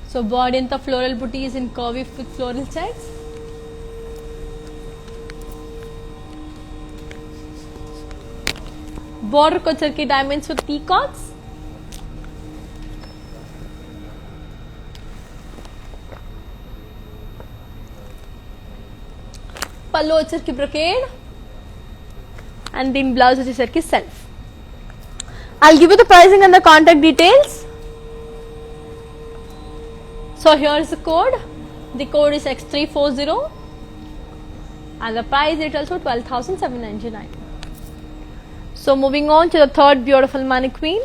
So body and the floral booty is in curvy with floral checks. Border को चरके diamonds with peacocks. पल्लू వచ్చేసరికి brocade and then blouse వచ్చేసరికి self. I'll give you the pricing and the contact details. So here is the code. The code is X340 and the price is also 12,799. So moving on to the third beautiful mannequin.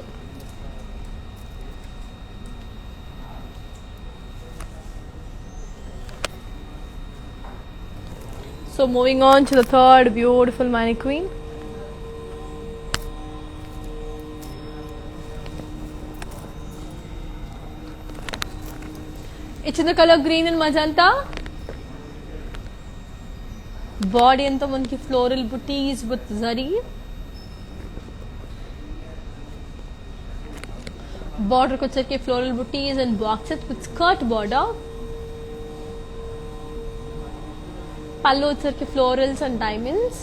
So moving on to the third beautiful mannequin. It's in the color green and magenta. Body and the monkey floral booties with zari. Border को चरके floral booties and boxes with skirt border. Pallu चरके florals and diamonds.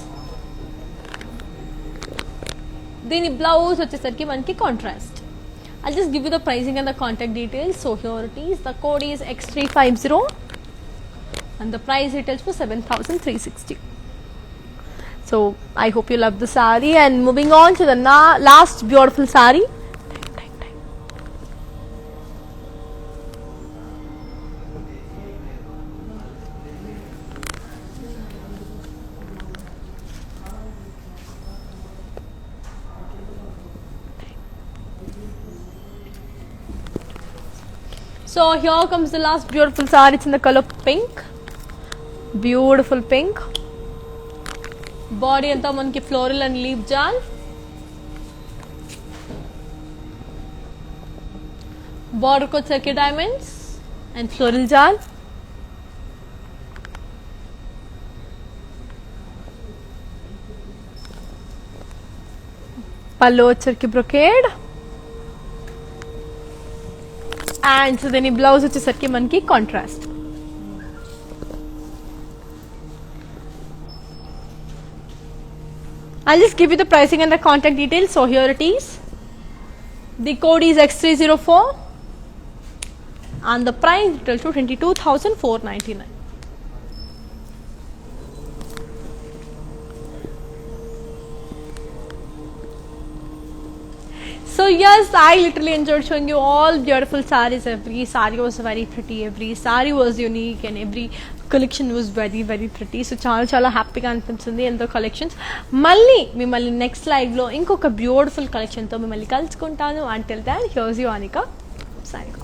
దీని blouse వచ్చేసరికి మనకి contrast. I'll just give you the pricing and the contact details. So here it is. The code is X350 and the price retails for 7,360. So I hope you love the sari. And moving on to the last beautiful sari. So here comes the last beautiful sari. It's in the color pink. Beautiful pink. Body anta manki floral and leaf jal. Border ko circuit diamonds and floral jal. Pallu circuit brocade. And so then blouse వచ్చేసరికి మనకి contrast. I'll just give you the pricing and the contact details. So here it is. The code is X304 and the price retails to 22,499. So yes, I literally enjoyed showing you all beautiful sarees. Every saree was very pretty, every saree was unique and every collection was very very pretty. So చాలా హ్యాపీగా అనిపించింది ఎంతో collections. మళ్ళీ మిమ్మల్ని next లైవ్లో ఇంకొక beautiful కలెక్షన్తో మిమ్మల్ని కలుసుకుంటాను. Until then, here's you Anika. Signing off.